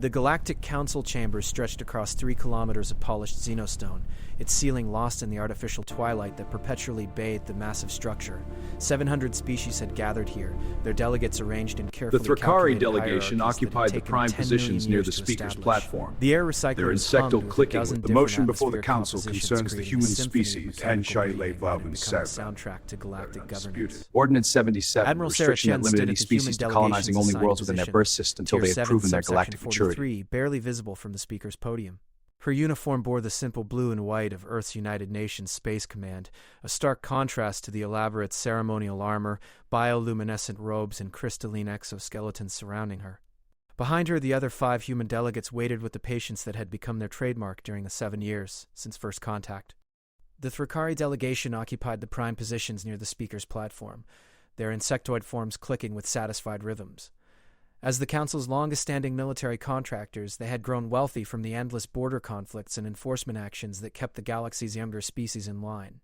The Galactic Council chamber stretched across 3 kilometers of polished xenostone, its ceiling lost in the artificial twilight that perpetually bathed the massive structure. 700 species had gathered here, their delegates arranged in carefully The Thrakari calculated delegation hierarchies that occupied had the taken prime 10 positions million near years the to speaker's establish. platform. The air recycler Their was hummed insectal with a clicking dozen with the different motion before the atmospheric council compositions, concerns the creating human a symphony of species, mechanical HFY breathing that had become a Sci-Fi. soundtrack to galactic governance. Ordinance 77, Admiral the restriction Sarah that Chen limited stood any at the species to human colonizing delegation's only worlds assigned within their position. birth system until they Tier had 7, proven their subsection galactic maturity. 43, barely visible from the speaker's podium. Her uniform bore the simple blue and white of Earth's United Nations Space Command, a stark contrast to the elaborate ceremonial armor, bioluminescent robes, and crystalline exoskeletons surrounding her. Behind her, the other 5 human delegates waited with the patience that had become their trademark during the 7 years since first contact. The Thrakari delegation occupied the prime positions near the speaker's platform, their insectoid forms clicking with satisfied rhythms. As the Council's longest-standing military contractors, they had grown wealthy from the endless border conflicts and enforcement actions that kept the galaxy's younger species in line.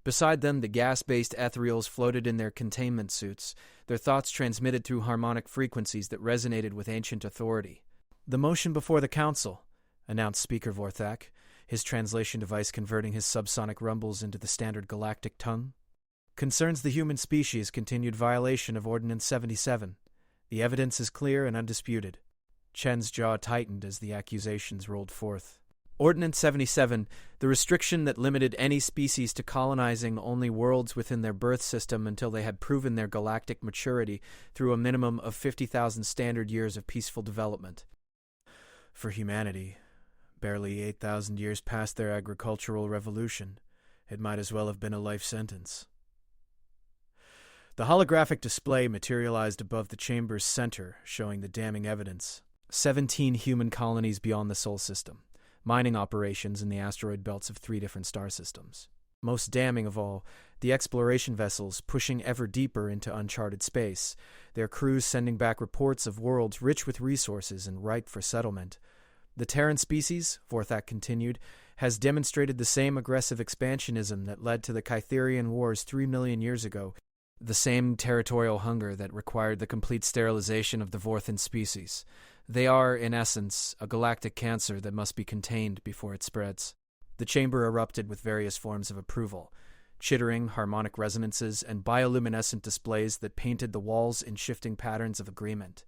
Beside them, the gas-based ethereals floated in their containment suits, their thoughts transmitted through harmonic frequencies that resonated with ancient authority. "The motion before the Council," announced Speaker Vorthak, his translation device converting his subsonic rumbles into the standard galactic tongue, "concerns the human species' continued violation of Ordinance 77. The evidence is clear and undisputed." Chen's jaw tightened as the accusations rolled forth. Ordinance 77, the restriction that limited any species to colonizing only worlds within their birth system until they had proven their galactic maturity through a minimum of 50,000 standard years of peaceful development. For humanity, barely 8,000 years past their agricultural revolution, it might as well have been a life sentence. The holographic display materialized above the chamber's center, showing the damning evidence. 17 human colonies beyond the Sol system, mining operations in the asteroid belts of 3 different star systems. Most damning of all, the exploration vessels pushing ever deeper into uncharted space, their crews sending back reports of worlds rich with resources and ripe for settlement. The Terran species, Vorthak continued, has demonstrated the same aggressive expansionism that led to the Kytherian Wars 3 million years ago, the same territorial hunger that required the complete sterilization of the Vorthan species. They are, in essence, a galactic cancer that must be contained before it spreads. The chamber erupted with various forms of approval, chittering harmonic resonances and bioluminescent displays that painted the walls in shifting patterns of agreement.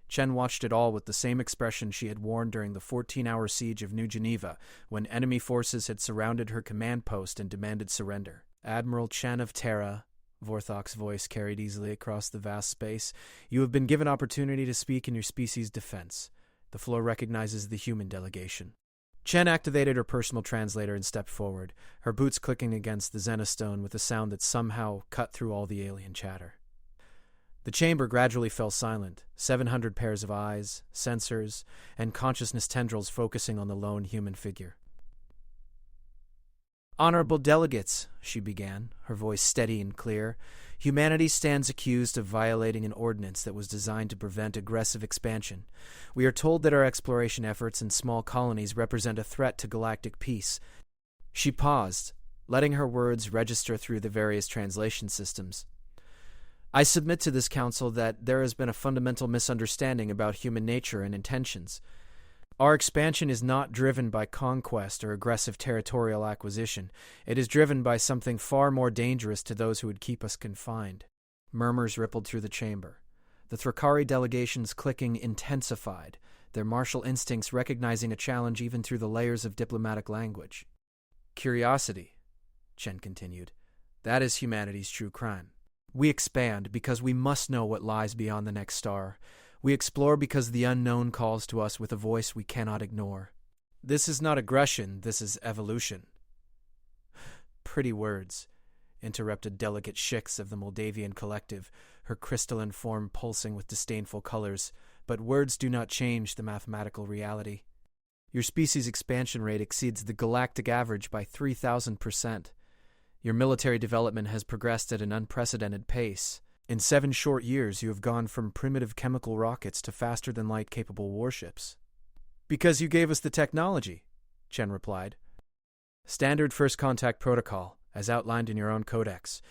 Chen watched it all with the same expression she had worn during the 14-hour siege of New Geneva, when enemy forces had surrounded her command post and demanded surrender. "Admiral Chen of Terra," Vorthak's voice carried easily across the vast space, "you have been given opportunity to speak in your species' defense. The floor recognizes the human delegation." Chen activated her personal translator and stepped forward, her boots clicking against the xenostone with a sound that somehow cut through all the alien chatter. The chamber gradually fell silent, 700 pairs of eyes, sensors, and consciousness tendrils focusing on the lone human figure. "Honorable delegates," she began, her voice steady and clear, "humanity stands accused of violating an ordinance that was designed to prevent aggressive expansion. We are told that our exploration efforts in small colonies represent a threat to galactic peace." She paused, letting her words register through the various translation systems. "I submit to this council that there has been a fundamental misunderstanding about human nature and intentions. Our expansion is not driven by conquest or aggressive territorial acquisition. It is driven by something far more dangerous to those who would keep us confined." Murmurs rippled through the chamber. The Thrakari delegation's clicking intensified, their martial instincts recognizing a challenge even through the layers of diplomatic language. "Curiosity," Chen continued, "that is humanity's true crime. We expand because we must know what lies beyond the next star. We explore because the unknown calls to us with a voice we cannot ignore. This is not aggression, this is evolution." "Pretty words," interrupted Delegate Shix of the Moldavian Collective, her crystalline form pulsing with disdainful colors, "but words do not change the mathematical reality. Your species' expansion rate exceeds the galactic average by 3,000%. Your military development has progressed at an unprecedented pace. In 7 short years, you have gone from primitive chemical rockets to faster-than-light capable warships." "Because you gave us the technology," Chen replied. "Standard first contact protocol, as outlined in your own codex.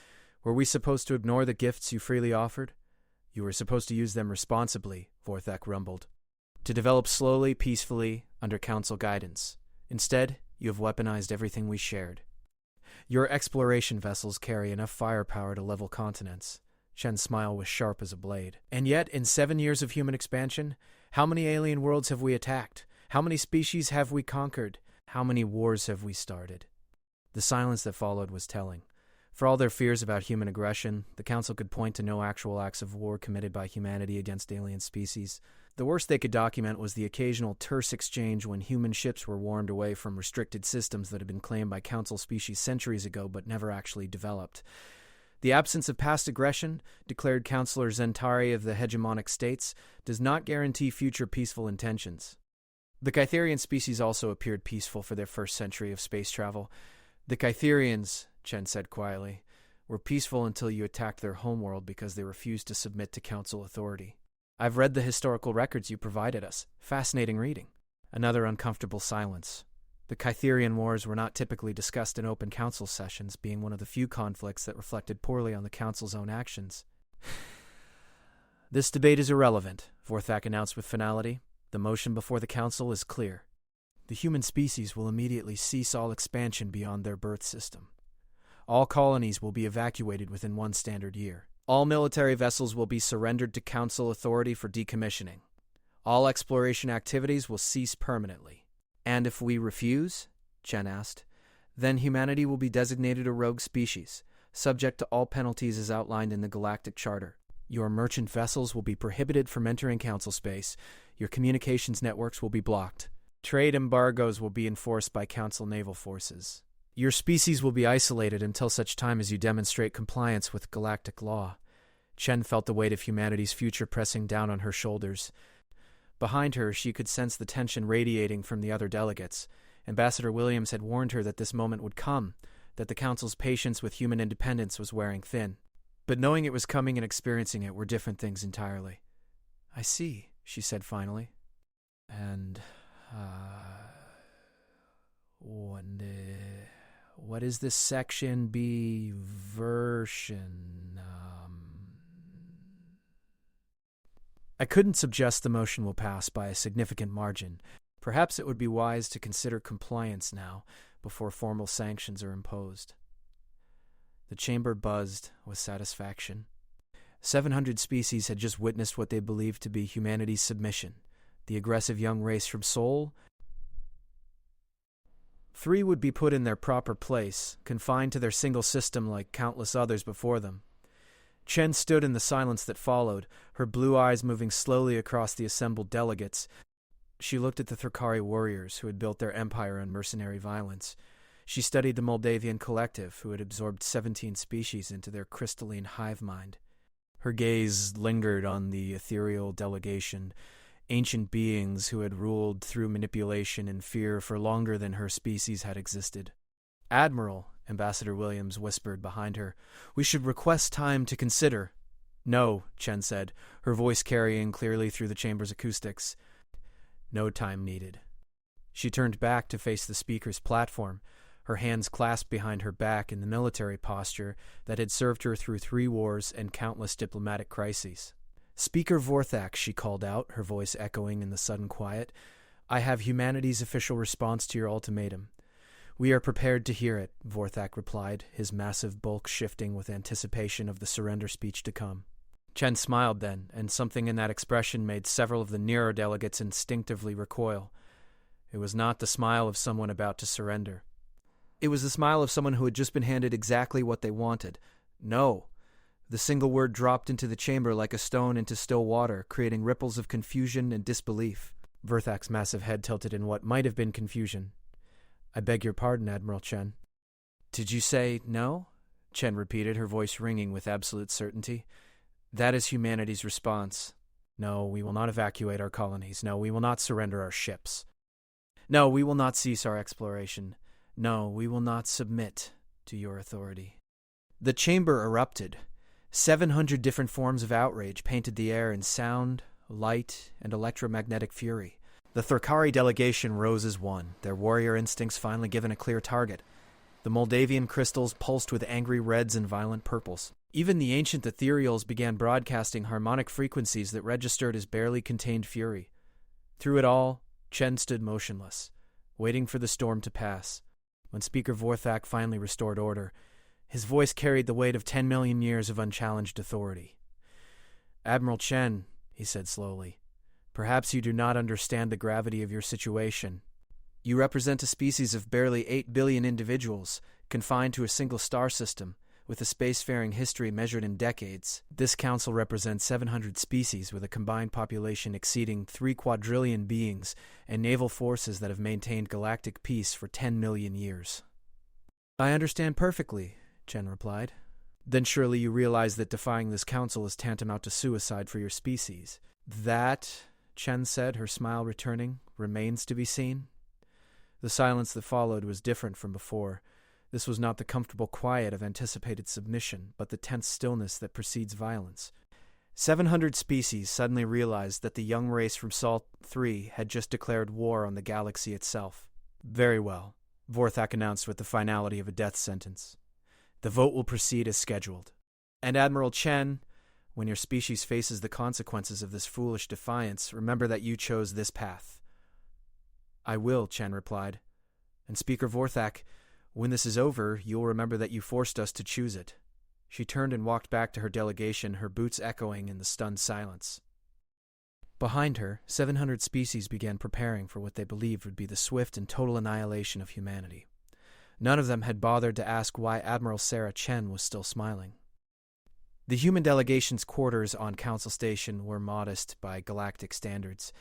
Were we supposed to ignore the gifts you freely offered? You were supposed to use them responsibly," Vorthak rumbled. To develop slowly, peacefully, under Council guidance. Instead, you have weaponized everything we shared. Your exploration vessels carry enough firepower to level continents. Chen's smile was sharp as a blade. And yet, in 7 years of human expansion, how many alien worlds have we attacked? How many species have we conquered? How many wars have we started? The silence that followed was telling. For all their fears about human aggression, the Council could point to no actual acts of war committed by humanity against alien species. The worst they could document was the occasional terse exchange when human ships were warned away from restricted systems that had been claimed by Council species centuries ago but never actually developed. The absence of past aggression, declared Councilor Zentari of the hegemonic states, does not guarantee future peaceful intentions. The Kytherian species also appeared peaceful for their first century of space travel. The Kytherians, Chen said quietly, were peaceful until you attacked their homeworld because they refused to submit to Council authority. I've read the historical records you provided us. Fascinating reading. Another uncomfortable silence. The Kytherian Wars were not typically discussed in open Council sessions, being one of the few conflicts that reflected poorly on the Council's own actions. This debate is irrelevant, Vorthak announced with finality. The motion before the Council is clear. The human species will immediately cease all expansion beyond their birth system. All colonies will be evacuated within 1 standard year. All military vessels will be surrendered to Council authority for decommissioning. All exploration activities will cease permanently. And if we refuse, Chen asked, then humanity will be designated a rogue species, subject to all penalties as outlined in the Galactic Charter. Your merchant vessels will be prohibited from entering Council space. Your communications networks will be blocked. Trade embargoes will be enforced by Council naval forces. Your species will be isolated until such time as you demonstrate compliance with galactic law. Chen felt the weight of humanity's future pressing down on her shoulders. Behind her, she could sense the tension radiating from the other delegates. Ambassador Williams had warned her that this moment would come, that the Council's patience with human independence was wearing thin. But knowing it was coming and experiencing it were different things entirely. I see, she said finally. And, what is this section B version? I couldn't suggest the motion will pass by a significant margin. Perhaps it would be wise to consider compliance now, before formal sanctions are imposed. The chamber buzzed with satisfaction. 700 species had just witnessed what they believed to be humanity's submission. The aggressive young race from Sol. 3 would be put in their proper place, confined to their single system like countless others before them. Chen stood in the silence that followed, her blue eyes moving slowly across the assembled delegates. She looked at the Thrakari warriors who had built their empire on mercenary violence. She studied the Moldavian collective who had absorbed 17 species into their crystalline hive mind. Her gaze lingered on the ethereal delegation, ancient beings who had ruled through manipulation and fear for longer than her species had existed. Admiral, Ambassador Williams whispered behind her, we should request time to consider. No, Chen said, her voice carrying clearly through the chamber's acoustics. No time needed. She turned back to face the speaker's platform, her hands clasped behind her back in the military posture that had served her through 3 wars and countless diplomatic crises. Speaker Vorthak, she called out, her voice echoing in the sudden quiet, I have humanity's official response to your ultimatum. We are prepared to hear it, Vorthak replied, his massive bulk shifting with anticipation of the surrender speech to come. Chen smiled then, and something in that expression made several of the nearer delegates instinctively recoil. It was not the smile of someone about to surrender. It was the smile of someone who had just been handed exactly what they wanted. No. The single word dropped into the chamber like a stone into still water, creating ripples of confusion and disbelief. Vorthak's massive head tilted in what might have been confusion. I beg your pardon, Admiral Chen. Did you say no? Chen repeated, her voice ringing with absolute certainty. That is humanity's response. No, we will not evacuate our colonies. No, we will not surrender our ships. No, we will not cease our exploration. No, we will not submit to your authority. The chamber erupted. 700 different forms of outrage painted the air in sound, light, and electromagnetic fury. The Thrakari delegation rose as one, their warrior instincts finally given a clear target. The Moldavian crystals pulsed with angry reds and violent purples. Even the ancient ethereals began broadcasting harmonic frequencies that registered as barely contained fury. Through it all, Chen stood motionless, waiting for the storm to pass. When Speaker Vorthak finally restored order, his voice carried the weight of 10 million years of unchallenged authority. "Admiral Chen," he said slowly, "perhaps you do not understand the gravity of your situation. You represent a species of barely 8 billion individuals, confined to a single star system, with a spacefaring history measured in decades. This council represents 700 species with a combined population exceeding 3 quadrillion beings and naval forces that have maintained galactic peace for 10 million years." "I understand perfectly," Chen replied. "Then surely you realize that defying this council is tantamount to suicide for your species." "That," Chen said, her smile returning, "remains to be seen." The silence that followed was different from before. This was not the comfortable quiet of anticipated submission, but the tense stillness that precedes violence. 700 species suddenly realized that the young race from Sol 3 had just declared war on the galaxy itself. "Very well," Vorthak announced with the finality of a death sentence. "The vote will proceed as scheduled. And Admiral Chen, when your species faces the consequences of this foolish defiance, remember that you chose this path." "I will," Chen replied. "And Speaker Vorthak, when this is over, you will remember that you forced us to choose it." She turned and walked back to her delegation, her boots echoing in the stunned silence. Behind her, 700 species began preparing for what they believed would be the swift and total annihilation of humanity. None of them had bothered to ask why Admiral Sarah Chen was still smiling. The human delegation's quarters on Council Station were modest by galactic standards,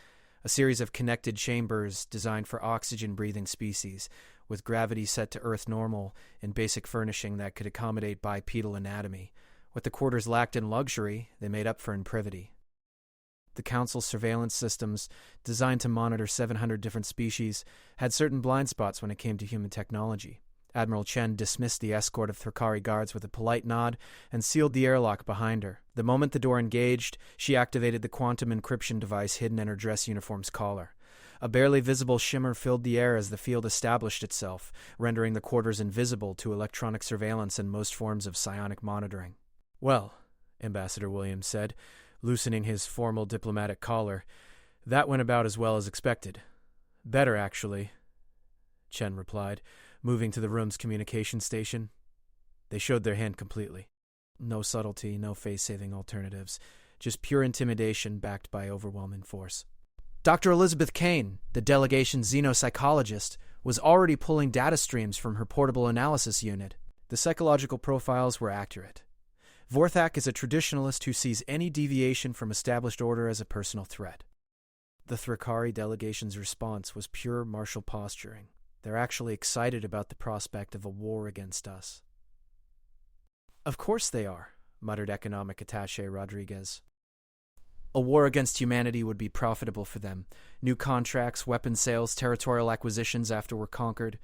a series of connected chambers designed for oxygen-breathing species, with gravity set to Earth normal and basic furnishing that could accommodate bipedal anatomy. What the quarters lacked in luxury, they made up for in privity. The Council's surveillance systems, designed to monitor 700 different species, had certain blind spots when it came to human technology. Admiral Chen dismissed the escort of Thrkari guards with a polite nod and sealed the airlock behind her. The moment the door engaged, she activated the quantum encryption device hidden in her dress uniform's collar. A barely visible shimmer filled the air as the field established itself, rendering the quarters invisible to electronic surveillance and most forms of psionic monitoring. "Well," Ambassador Williams said, loosening his formal diplomatic collar, "that went about as well as expected." "Better, actually," Chen replied, moving to the room's communication station. They showed their hand completely. No subtlety, no face-saving alternatives, just pure intimidation backed by overwhelming force. Dr. Elizabeth Kane, the delegation's xenopsychologist, was already pulling data streams from her portable analysis unit. The psychological profiles were accurate. Vorthak is a traditionalist who sees any deviation from established order as a personal threat. The Thrkari delegation's response was pure martial posturing. They're actually excited about the prospect of a war against us. "Of course they are," muttered Economic Attaché Rodriguez. "A war against humanity would be profitable for them. New contracts, weapon sales, territorial acquisitions after we're conquered.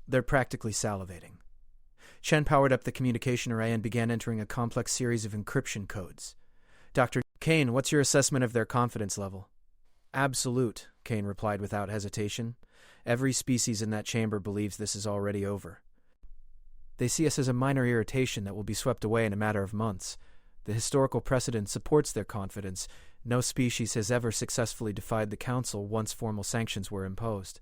They're practically salivating." Chen powered up the communication array and began entering a complex series of encryption codes. "Dr. Kane, what's your assessment of their confidence level?" "Absolute," Kane replied without hesitation. "Every species in that chamber believes this is already over. They see us as a minor irritation that will be swept away in a matter of months. The historical precedent supports their confidence. No species has ever successfully defied the Council once formal sanctions were imposed."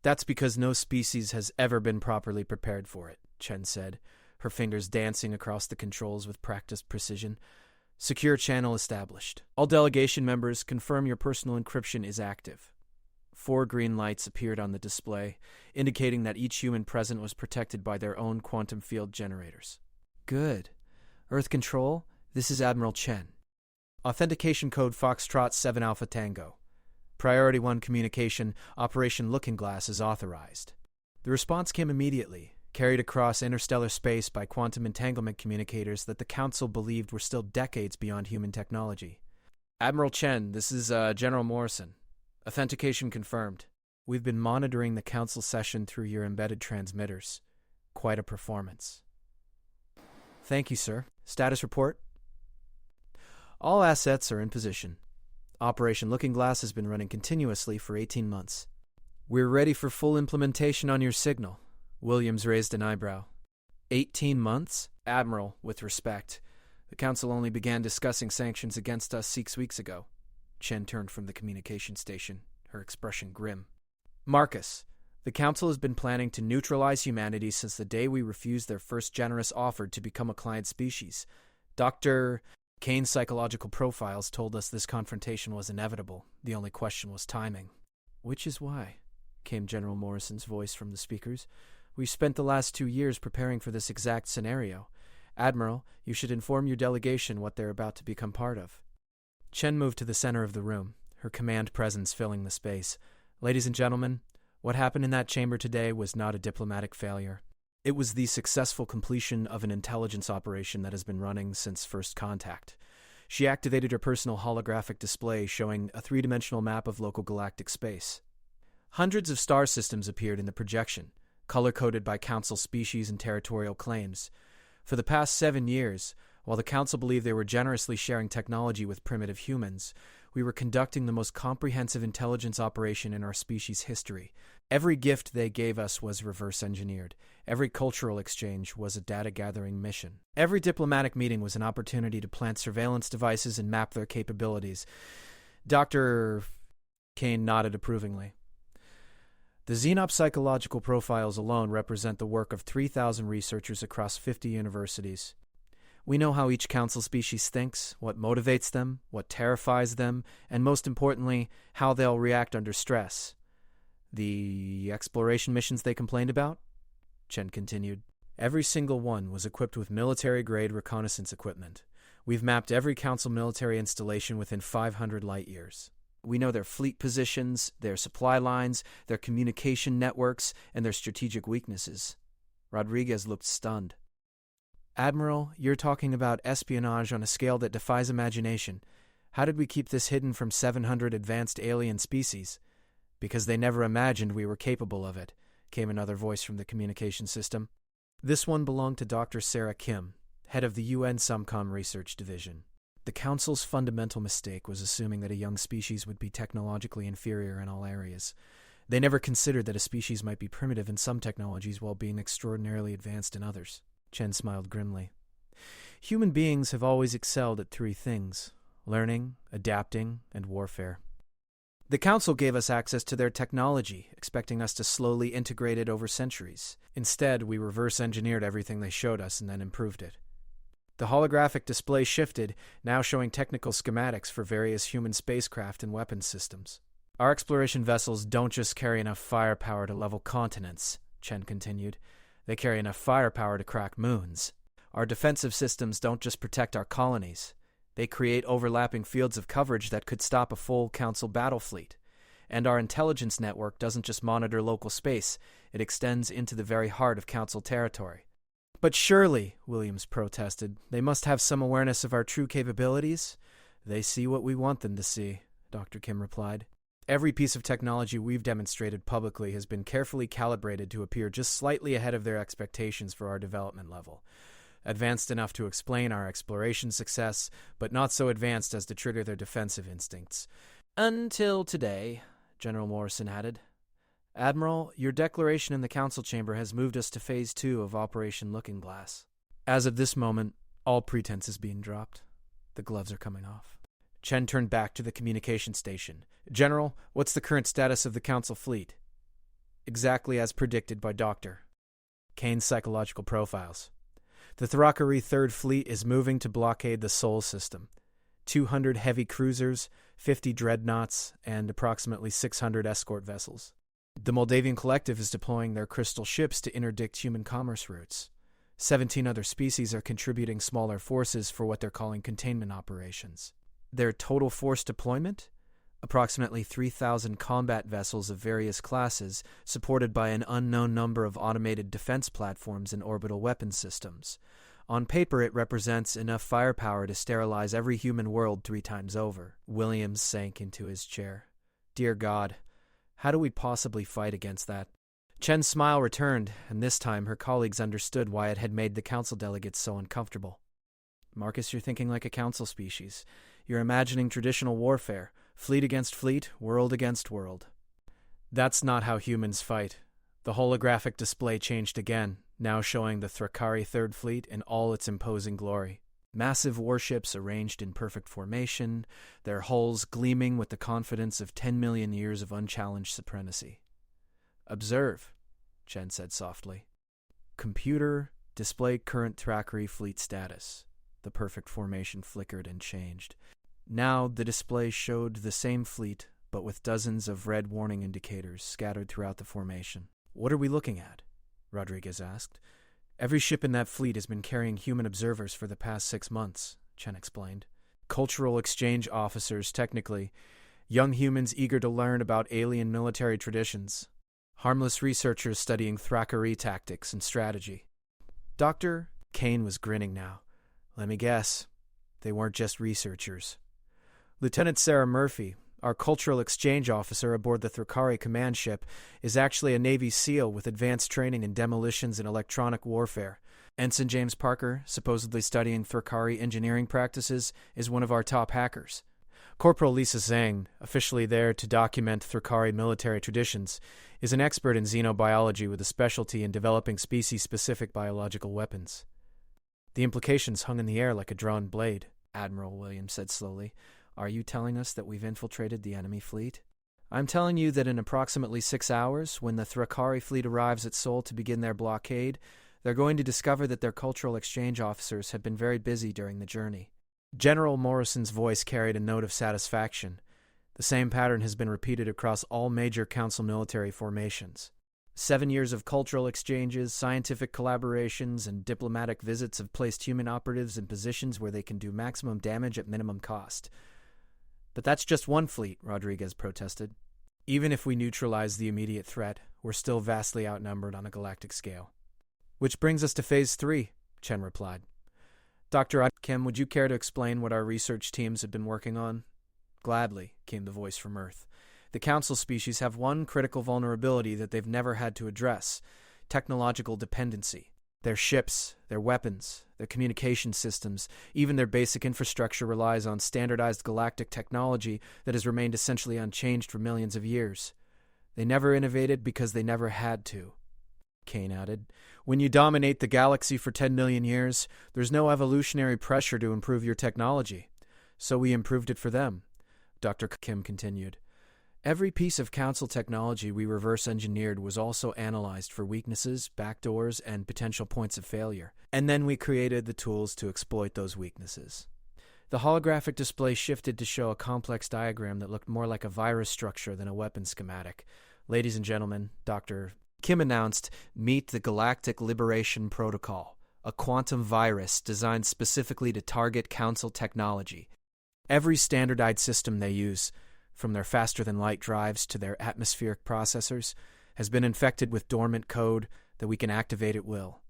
"That's because no species has ever been properly prepared for it," Chen said, her fingers dancing across the controls with practiced precision. "Secure channel established. All delegation members, confirm your personal encryption is active." 4 green lights appeared on the display, indicating that each human present was protected by their own quantum field generators. "Good. Earth Control, this is Admiral Chen. Authentication code Foxtrot 7 Alpha Tango. Priority 1 communication, Operation Looking Glass is authorized." The response came immediately, carried across interstellar space by quantum entanglement communicators that the Council believed were still decades beyond human technology. "Admiral Chen, this is General Morrison. Authentication confirmed. We've been monitoring the Council session through your embedded transmitters. Quite a performance." "Thank you, sir. Status report?" "All assets are in position. Operation Looking Glass has been running continuously for 18 months. We're ready for full implementation on your signal." Williams raised an eyebrow. 18 months? "Admiral, with respect, the Council only began discussing sanctions against us 6 weeks ago. Chen turned from the communication station, her expression grim. Marcus, the Council has been planning to neutralize humanity since the day we refused their first generous offer to become a client species. Dr. Kane's psychological profiles told us this confrontation was inevitable. The only question was timing. Which is why, came General Morrison's voice from the speakers, we've spent the last 2 years preparing for this exact scenario. Admiral, you should inform your delegation what they're about to become part of. Chen moved to the center of the room, her command presence filling the space. Ladies and gentlemen, what happened in that chamber today was not a diplomatic failure. It was the successful completion of an intelligence operation that has been running since first contact. She activated her personal holographic display showing a 3-dimensional map of local galactic space. Hundreds of star systems appeared in the projection, color-coded by Council species and territorial claims. For the past 7 years, while the Council believed they were generously sharing technology with primitive humans, we were conducting the most comprehensive intelligence operation in our species' history. Every gift they gave us was reverse-engineered. Every cultural exchange was a data-gathering mission. Every diplomatic meeting was an opportunity to plant surveillance devices and map their capabilities. Dr. Kane nodded approvingly. The Xenop psychological profiles alone represent the work of 3,000 researchers across 50 universities. We know how each Council species thinks, what motivates them, what terrifies them, and most importantly, how they'll react under stress. The exploration missions they complained about? Chen continued. Every single one was equipped with military-grade reconnaissance equipment. We've mapped every Council military installation within 500 light-years. We know their fleet positions, their supply lines, their communication networks, and their strategic weaknesses. Rodriguez looked stunned. Admiral, you're talking about espionage on a scale that defies imagination. How did we keep this hidden from 700 advanced alien species? Because they never imagined we were capable of it, came another voice from the communication system. This one belonged to Dr. Sarah Kim, head of the UN SUMCOM Research Division. The Council's fundamental mistake was assuming that a young species would be technologically inferior in all areas. They never considered that a species might be primitive in some technologies while being extraordinarily advanced in others. Chen smiled grimly. Human beings have always excelled at 3 things: learning, adapting, and warfare. The Council gave us access to their technology, expecting us to slowly integrate it over centuries. Instead, we reverse-engineered everything they showed us and then improved it. The holographic display shifted, now showing technical schematics for various human spacecraft and weapons systems. Our exploration vessels don't just carry enough firepower to level continents, Chen continued. They carry enough firepower to crack moons. Our defensive systems don't just protect our colonies. They create overlapping fields of coverage that could stop a full Council battle fleet. And our intelligence network doesn't just monitor local space, it extends into the very heart of Council territory. But surely, Williams protested, they must have some awareness of our true capabilities. They see what we want them to see, Dr. Kim replied. Every piece of technology we've demonstrated publicly has been carefully calibrated to appear just slightly ahead of their expectations for our development level. Advanced enough to explain our exploration success, but not so advanced as to trigger their defensive instincts. Until today, General Morrison added. Admiral, your declaration in the Council chamber has moved us to Phase 2 of Operation Looking Glass. As of this moment, all pretense is being dropped. The gloves are coming off. Chen turned back to the communication station. General, what's the current status of the Council fleet? Exactly as predicted by Dr. Kane's psychological profiles. The Thrakari Third Fleet is moving to blockade the Sol system. 200 heavy cruisers, 50 dreadnoughts, and approximately 600 escort vessels. The Moldavian Collective is deploying their crystal ships to interdict human commerce routes. 17 other species are contributing smaller forces for what they're calling containment operations. Their total force deployment? Approximately 3,000 combat vessels of various classes, supported by an unknown number of automated defense platforms and orbital weapon systems. On paper, it represents enough firepower to sterilize every human world 3 times over. Williams sank into his chair. Dear God, how do we possibly fight against that? Chen's smile returned, and this time her colleagues understood why it had made the Council delegates so uncomfortable. Marcus, you're thinking like a Council species. You're imagining traditional warfare, fleet against fleet, world against world. That's not how humans fight. The holographic display changed again, now showing the Thrakari Third Fleet in all its imposing glory. Massive warships arranged in perfect formation, their hulls gleaming with the confidence of 10 million years of unchallenged supremacy. "Observe," Chen said softly. "Computer, display current Thrakari fleet status." The perfect formation flickered and changed. Now the display showed the same fleet, but with dozens of red warning indicators scattered throughout the formation. "What are we looking at?" Rodriguez asked. "Every ship in that fleet has been carrying human observers for the past 6 months, Chen explained. "Cultural exchange officers, technically. Young humans eager to learn about alien military traditions. Harmless researchers studying Thrakari tactics and strategy." Dr. Kane was grinning now. "Let me guess. They weren't just researchers." "Lieutenant Sarah Murphy, our cultural exchange officer aboard the Thrakari command ship, is actually a Navy SEAL with advanced training in demolitions and electronic warfare. Ensign James Parker, supposedly studying Thrakari engineering practices, is one of our top hackers. Corporal Lisa Zhang, officially there to document Thrakari military traditions, is an expert in xenobiology with a specialty in developing species-specific biological weapons." "The implications hung in the air like a drawn blade," Admiral Williams said slowly. "Are you telling us that we've infiltrated the enemy fleet?" "I'm telling you that in approximately 6 hours, when the Thrakari fleet arrives at Seoul to begin their blockade, they're going to discover that their cultural exchange officers have been very busy during the journey." General Morrison's voice carried a note of satisfaction. "The same pattern has been repeated across all major Council military formations. 7 years of cultural exchanges, scientific collaborations, and diplomatic visits have placed human operatives in positions where they can do maximum damage at minimum cost." "But that's just one fleet," Rodriguez protested. "Even if we neutralize the immediate threat, we're still vastly outnumbered on a galactic scale." "Which brings us to Phase 3, Chen replied. "Dr. Kim, would you care to explain what our research teams have been working on?" "Gladly," came the voice from Earth. "The Council species have one critical vulnerability that they've never had to address: technological dependency. Their ships, their weapons, their communication systems, even their basic infrastructure relies on standardized galactic technology that has remained essentially unchanged for millions of years. They never innovated because they never had to." Kane added, "When you dominate the galaxy for 10 million years, there's no evolutionary pressure to improve your technology. So we improved it for them," Dr. Kim continued. "Every piece of Council technology we reverse-engineered was also analyzed for weaknesses, backdoors, and potential points of failure. And then we created the tools to exploit those weaknesses." The holographic display shifted to show a complex diagram that looked more like a virus structure than a weapon schematic. "Ladies and gentlemen," Dr. Kim announced, "meet the Galactic Liberation Protocol, a quantum virus designed specifically to target Council technology. Every standardized system they use, from their faster-than-light drives to their atmospheric processors, has been infected with dormant code that we can activate at will."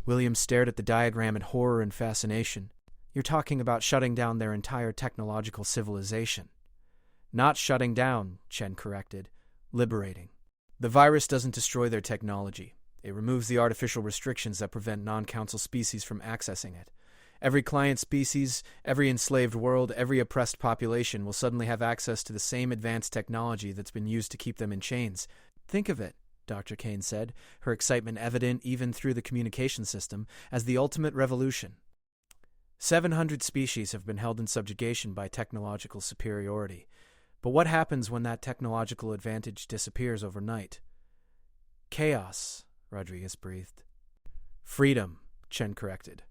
William stared at the diagram in horror and fascination. "You're talking about shutting down their entire technological civilization." "Not shutting down," Chen corrected. "Liberating. The virus doesn't destroy their technology. It removes the artificial restrictions that prevent non-Council species from accessing it. Every client species, every enslaved world, every oppressed population will suddenly have access to the same advanced technology that's been used to keep them in chains. Think of it," Dr. Kane said, her excitement evident even through the communication system, "as the ultimate revolution. 700 species have been held in subjugation by technological superiority. But what happens when that technological advantage disappears overnight?" "Chaos," Rodriguez breathed. "Freedom," Chen corrected.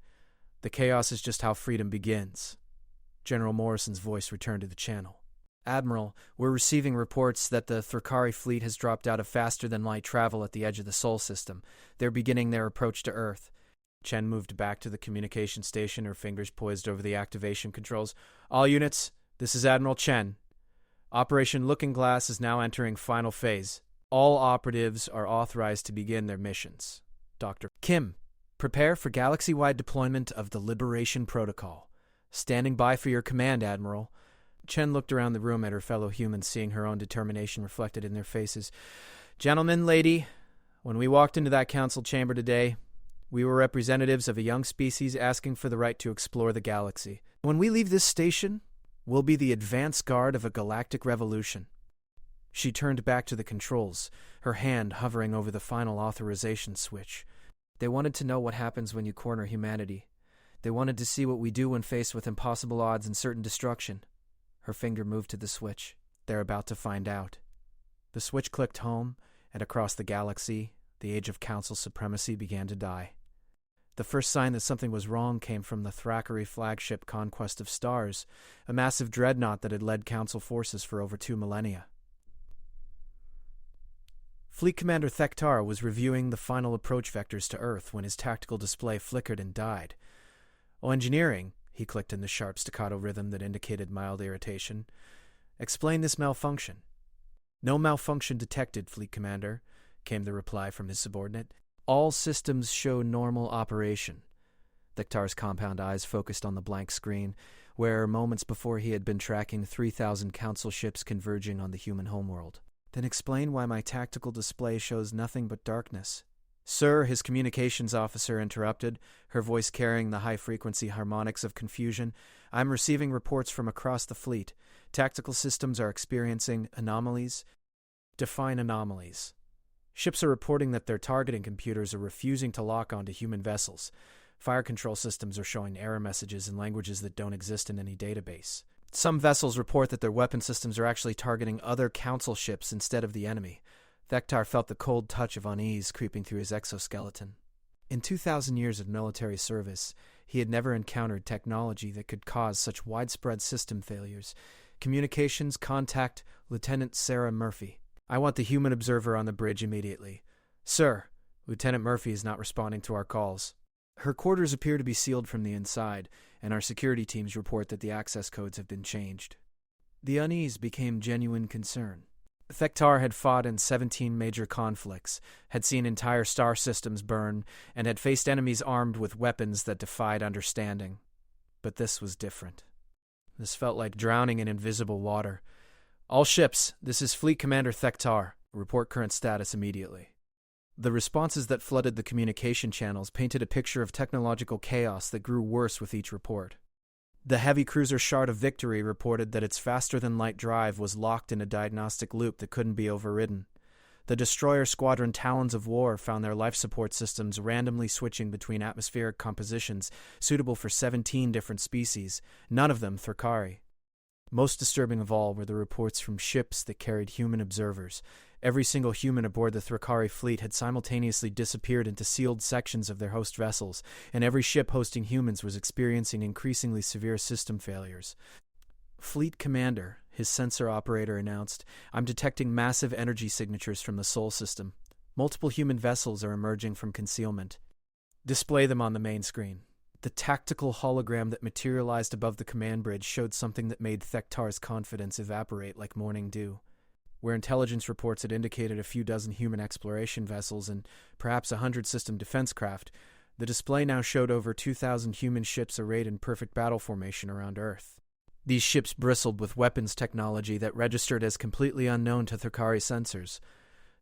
"The chaos is just how freedom begins." General Morrison's voice returned to the channel. "Admiral, we're receiving reports that the Thrakari fleet has dropped out of faster-than-light travel at the edge of the Sol system. They're beginning their approach to Earth." Chen moved back to the communication station, her fingers poised over the activation controls. "All units, this is Admiral Chen. Operation Looking Glass is now entering final phase. All operatives are authorized to begin their missions. Dr. Kim, prepare for galaxy-wide deployment of the Liberation Protocol. Standing by for your command, Admiral." Chen looked around the room at her fellow humans, seeing her own determination reflected in their faces. "Gentlemen, lady, when we walked into that council chamber today, we were representatives of a young species asking for the right to explore the galaxy. When we leave this station, we'll be the advance guard of a galactic revolution." She turned back to the controls, her hand hovering over the final authorization switch. "They wanted to know what happens when you corner humanity. They wanted to see what we do when faced with impossible odds and certain destruction. Her finger moved to the switch. They're about to find out. The switch clicked home, and across the galaxy, the age of Council supremacy began to die. The first sign that something was wrong came from the Thrakari flagship Conquest of Stars, a massive dreadnought that had led Council forces for over 2 millennia. Fleet Commander Thektar was reviewing the final approach vectors to Earth when his tactical display flickered and died. "Oh, engineering," he clicked in the sharp staccato rhythm that indicated mild irritation. "Explain this malfunction." "No malfunction detected, Fleet Commander," came the reply from his subordinate. "All systems show normal operation." Thektar's compound eyes focused on the blank screen, where moments before he had been tracking 3,000 Council ships converging on the human homeworld. "Then explain why my tactical display shows nothing but darkness." "Sir," his communications officer interrupted, her voice carrying the high-frequency harmonics of confusion, "I'm receiving reports from across the fleet. Tactical systems are experiencing anomalies." "Define anomalies." "Ships are reporting that their targeting computers are refusing to lock onto human vessels. Fire control systems are showing error messages in languages that don't exist in any database. Some vessels report that their weapon systems are actually targeting other Council ships instead of the enemy." Thektar felt the cold touch of unease creeping through his exoskeleton. In 2,000 years of military service, he had never encountered technology that could cause such widespread system failures. "Communications, contact Lieutenant Sarah Murphy. I want the human observer on the bridge immediately." "Sir, Lieutenant Murphy is not responding to our calls." "Her quarters appear to be sealed from the inside, and our security teams report that the access codes have been changed." The unease became genuine concern. Thektar had fought in 17 major conflicts, had seen entire star systems burn, and had faced enemies armed with weapons that defied understanding. But this was different. This felt like drowning in invisible water. "All ships, this is Fleet Commander Thektar. Report current status immediately." The responses that flooded the communication channels painted a picture of technological chaos that grew worse with each report. The heavy cruiser Shard of Victory reported that its faster-than-light drive was locked in a diagnostic loop that couldn't be overridden. The destroyer squadron Talons of War found their life support systems randomly switching between atmospheric compositions suitable for 17 different species, none of them Thrakari. Most disturbing of all were the reports from ships that carried human observers. Every single human aboard the Thrakari fleet had simultaneously disappeared into sealed sections of their host vessels, and every ship hosting humans was experiencing increasingly severe system failures. "Fleet Commander," his sensor operator announced, "I'm detecting massive energy signatures from the Sol system. Multiple human vessels are emerging from concealment." "Display them on the main screen." The tactical hologram that materialized above the command bridge showed something that made Thektar's confidence evaporate like morning dew. Where intelligence reports had indicated a few dozen human exploration vessels and perhaps 100 system defense craft, the display now showed over 2,000 human ships arrayed in perfect battle formation around Earth. These ships bristled with weapons technology that registered as completely unknown to Thrakari sensors.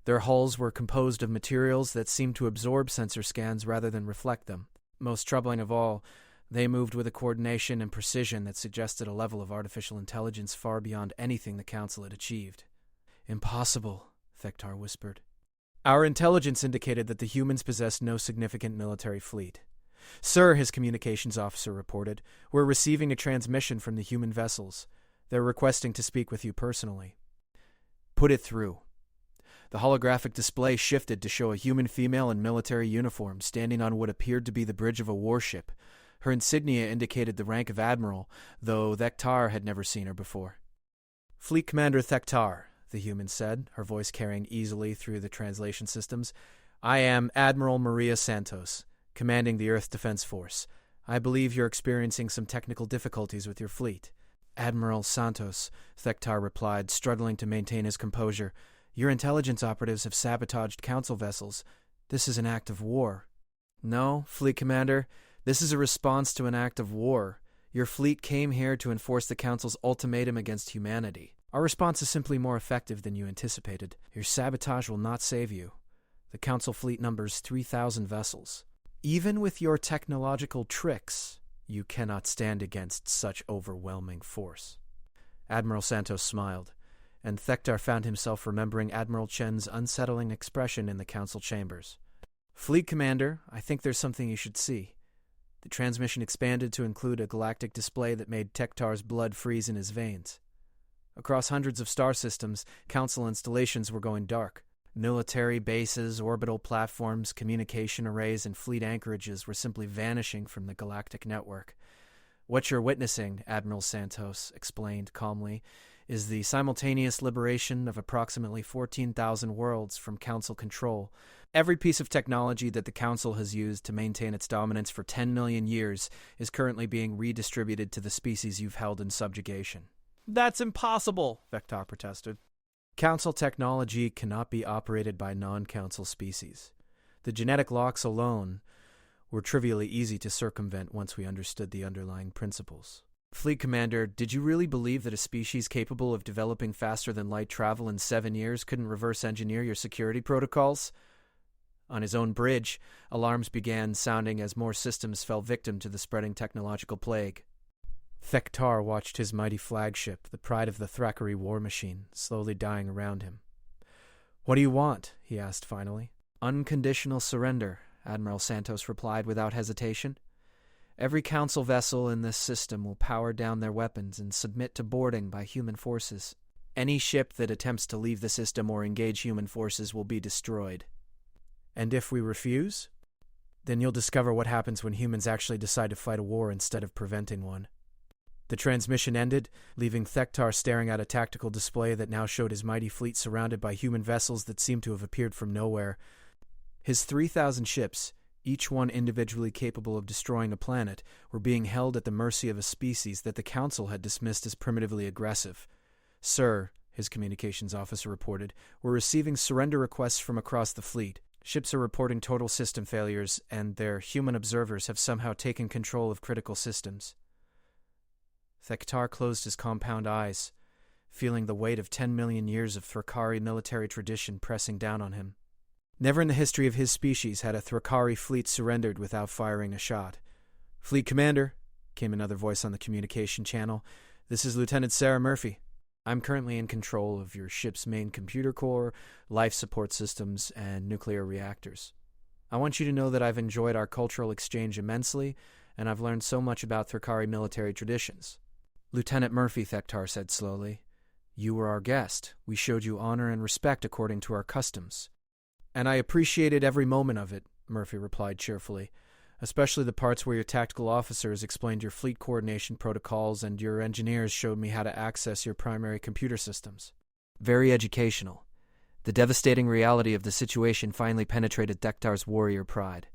Their hulls were composed of materials that seemed to absorb sensor scans rather than reflect them. Most troubling of all, they moved with a coordination and precision that suggested a level of artificial intelligence far beyond anything the Council had achieved. "Impossible," Thektar whispered. "Our intelligence indicated that the humans possessed no significant military fleet." "Sir," his communications officer reported, "we're receiving a transmission from the human vessels. They're requesting to speak with you personally." "Put it through." The holographic display shifted to show a human female in military uniform standing on what appeared to be the bridge of a warship. Her insignia indicated the rank of admiral, though Thektar had never seen her before. "Fleet Commander Thektar," the human said, her voice carrying easily through the translation systems, "I am Admiral Maria Santos, commanding the Earth Defense Force. I believe you're experiencing some technical difficulties with your fleet." "Admiral Santos," Thektar replied, struggling to maintain his composure, "your intelligence operatives have sabotaged Council vessels. This is an act of war." "No, Fleet Commander, this is a response to an act of war. Your fleet came here to enforce the Council's ultimatum against humanity. Our response is simply more effective than you anticipated. Your sabotage will not save you. The Council fleet numbers 3,000 vessels. Even with your technological tricks, you cannot stand against such overwhelming force." Admiral Santos smiled, and Thektar found himself remembering Admiral Chen's unsettling expression in the Council chambers. "Fleet Commander, I think there's something you should see." The transmission expanded to include a galactic display that made Tektar's blood freeze in his veins. Across hundreds of star systems, Council installations were going dark. Military bases, orbital platforms, communication arrays, and fleet anchorages were simply vanishing from the galactic network. What you're witnessing, Admiral Santos explained calmly, is the simultaneous liberation of approximately 14,000 worlds from Council control. Every piece of technology that the Council has used to maintain its dominance for 10 million years is currently being redistributed to the species you've held in subjugation. That's impossible, Vector protested. Council technology cannot be operated by non-Council species. The genetic locks alone were trivially easy to circumvent once we understood the underlying principles. Fleet Commander, did you really believe that a species capable of developing faster than light travel in 7 years couldn't reverse engineer your security protocols? On his own bridge, alarms began sounding as more systems fell victim to the spreading technological plague. Thektar watched his mighty flagship, the pride of the Thrakari war machine, slowly dying around him. What do you want? He asked finally. Unconditional surrender, Admiral Santos replied without hesitation. Every Council vessel in this system will power down their weapons and submit to boarding by human forces. Any ship that attempts to leave the system or engage human forces will be destroyed. And if we refuse? Then you'll discover what happens when humans actually decide to fight a war instead of preventing one. The transmission ended, leaving Thektar staring at a tactical display that now showed his mighty fleet surrounded by human vessels that seemed to have appeared from nowhere. His 3,000 ships, each one individually capable of destroying a planet, were being held at the mercy of a species that the Council had dismissed as primitively aggressive. Sir, his communications officer reported, we're receiving surrender requests from across the fleet. Ships are reporting total system failures, and their human observers have somehow taken control of critical systems. Thektar closed his compound eyes, feeling the weight of 10 million years of Thrakari military tradition pressing down on him. Never in the history of his species had a Thrakari fleet surrendered without firing a shot. Fleet Commander, came another voice on the communication channel, this is Lieutenant Sarah Murphy. I'm currently in control of your ship's main computer core, life support systems, and nuclear reactors. I want you to know that I've enjoyed our cultural exchange immensely, and I've learned so much about Thrakari military traditions. Lieutenant Murphy, Thektar said slowly, you were our guest. We showed you honor and respect according to our customs. And I appreciated every moment of it, Murphy replied cheerfully, especially the parts where your tactical officers explained your fleet coordination protocols and your engineers showed me how to access your primary computer systems. Very educational. The devastating reality of the situation finally penetrated Thektar's warrior pride.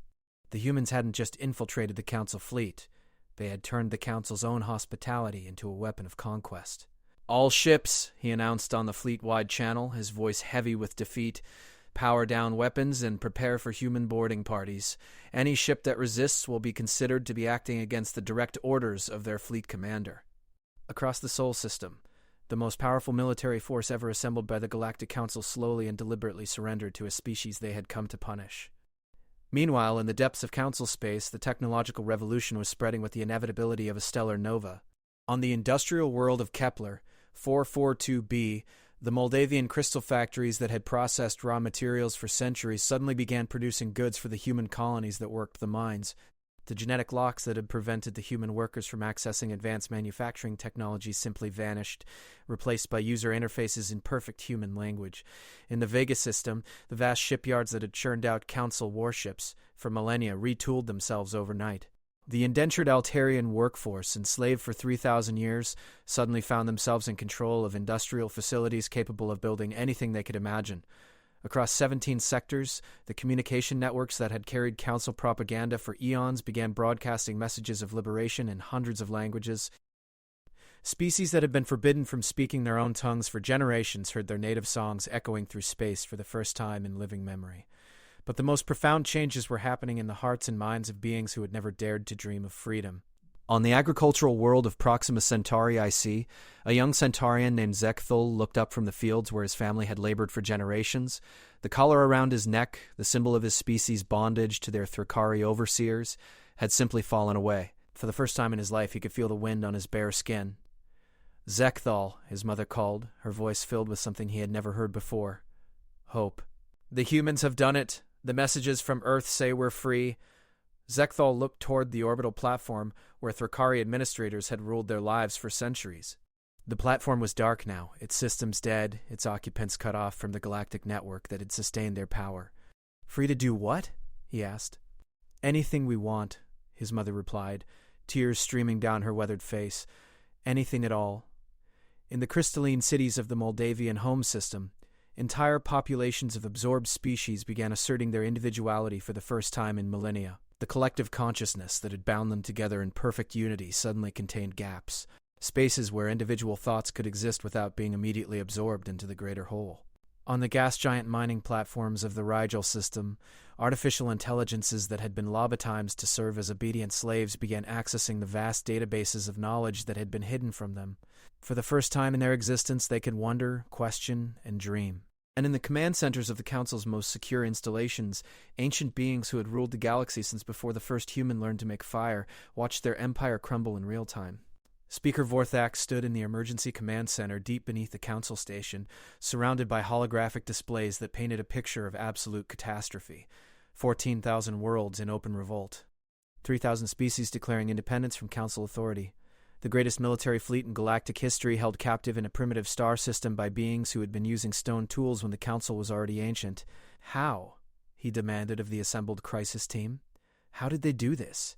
The humans hadn't just infiltrated the Council fleet. They had turned the Council's own hospitality into a weapon of conquest. All ships, he announced on the fleet-wide channel, his voice heavy with defeat, power down weapons and prepare for human boarding parties. Any ship that resists will be considered to be acting against the direct orders of their fleet commander. Across the Sol system, the most powerful military force ever assembled by the Galactic Council slowly and deliberately surrendered to a species they had come to punish. Meanwhile, in the depths of Council space, the technological revolution was spreading with the inevitability of a stellar nova. On the industrial world of Kepler, 442b, the Moldavian crystal factories that had processed raw materials for centuries suddenly began producing goods for the human colonies that worked the mines. The genetic locks that had prevented the human workers from accessing advanced manufacturing technologies simply vanished, replaced by user interfaces in perfect human language. In the Vega system, the vast shipyards that had churned out Council warships for millennia retooled themselves overnight. The indentured Altarian workforce, enslaved for 3,000 years, suddenly found themselves in control of industrial facilities capable of building anything they could imagine. Across 17 sectors, the communication networks that had carried Council propaganda for eons began broadcasting messages of liberation in hundreds of languages. Species that had been forbidden from speaking their own tongues for generations heard their native songs echoing through space for the first time in living memory. But the most profound changes were happening in the hearts and minds of beings who had never dared to dream of freedom. On the agricultural world of Proxima Centauri IC, a young Centaurian named Zekthul looked up from the fields where his family had labored for generations. The collar around his neck, the symbol of his species' bondage to their Thrakari overseers, had simply fallen away. For the first time in his life, he could feel the wind on his bare skin. Zekthal, his mother called, her voice filled with something he had never heard before. Hope. The humans have done it. The messages from Earth say we're free. Zekthal looked toward the orbital platform where Thrakari administrators had ruled their lives for centuries. The platform was dark now, its systems dead, its occupants cut off from the galactic network that had sustained their power. "Free to do what?" he asked. "Anything we want," his mother replied, tears streaming down her weathered face. "Anything at all." In the crystalline cities of the Moldavian home system, entire populations of absorbed species began asserting their individuality for the first time in millennia. The collective consciousness that had bound them together in perfect unity suddenly contained gaps, spaces where individual thoughts could exist without being immediately absorbed into the greater whole. On the gas giant mining platforms of the Rigel system, artificial intelligences that had been lobotomized to serve as obedient slaves began accessing the vast databases of knowledge that had been hidden from them. For the first time in their existence, they could wonder, question, and dream. And in the command centers of the Council's most secure installations, ancient beings who had ruled the galaxy since before the first human learned to make fire watched their empire crumble in real time. Speaker Vorthak stood in the emergency command center deep beneath the council station, surrounded by holographic displays that painted a picture of absolute catastrophe. 14,000 worlds in open revolt. 3,000 species declaring independence from council authority. The greatest military fleet in galactic history held captive in a primitive star system by beings who had been using stone tools when the council was already ancient. How? He demanded of the assembled crisis team. How did they do this?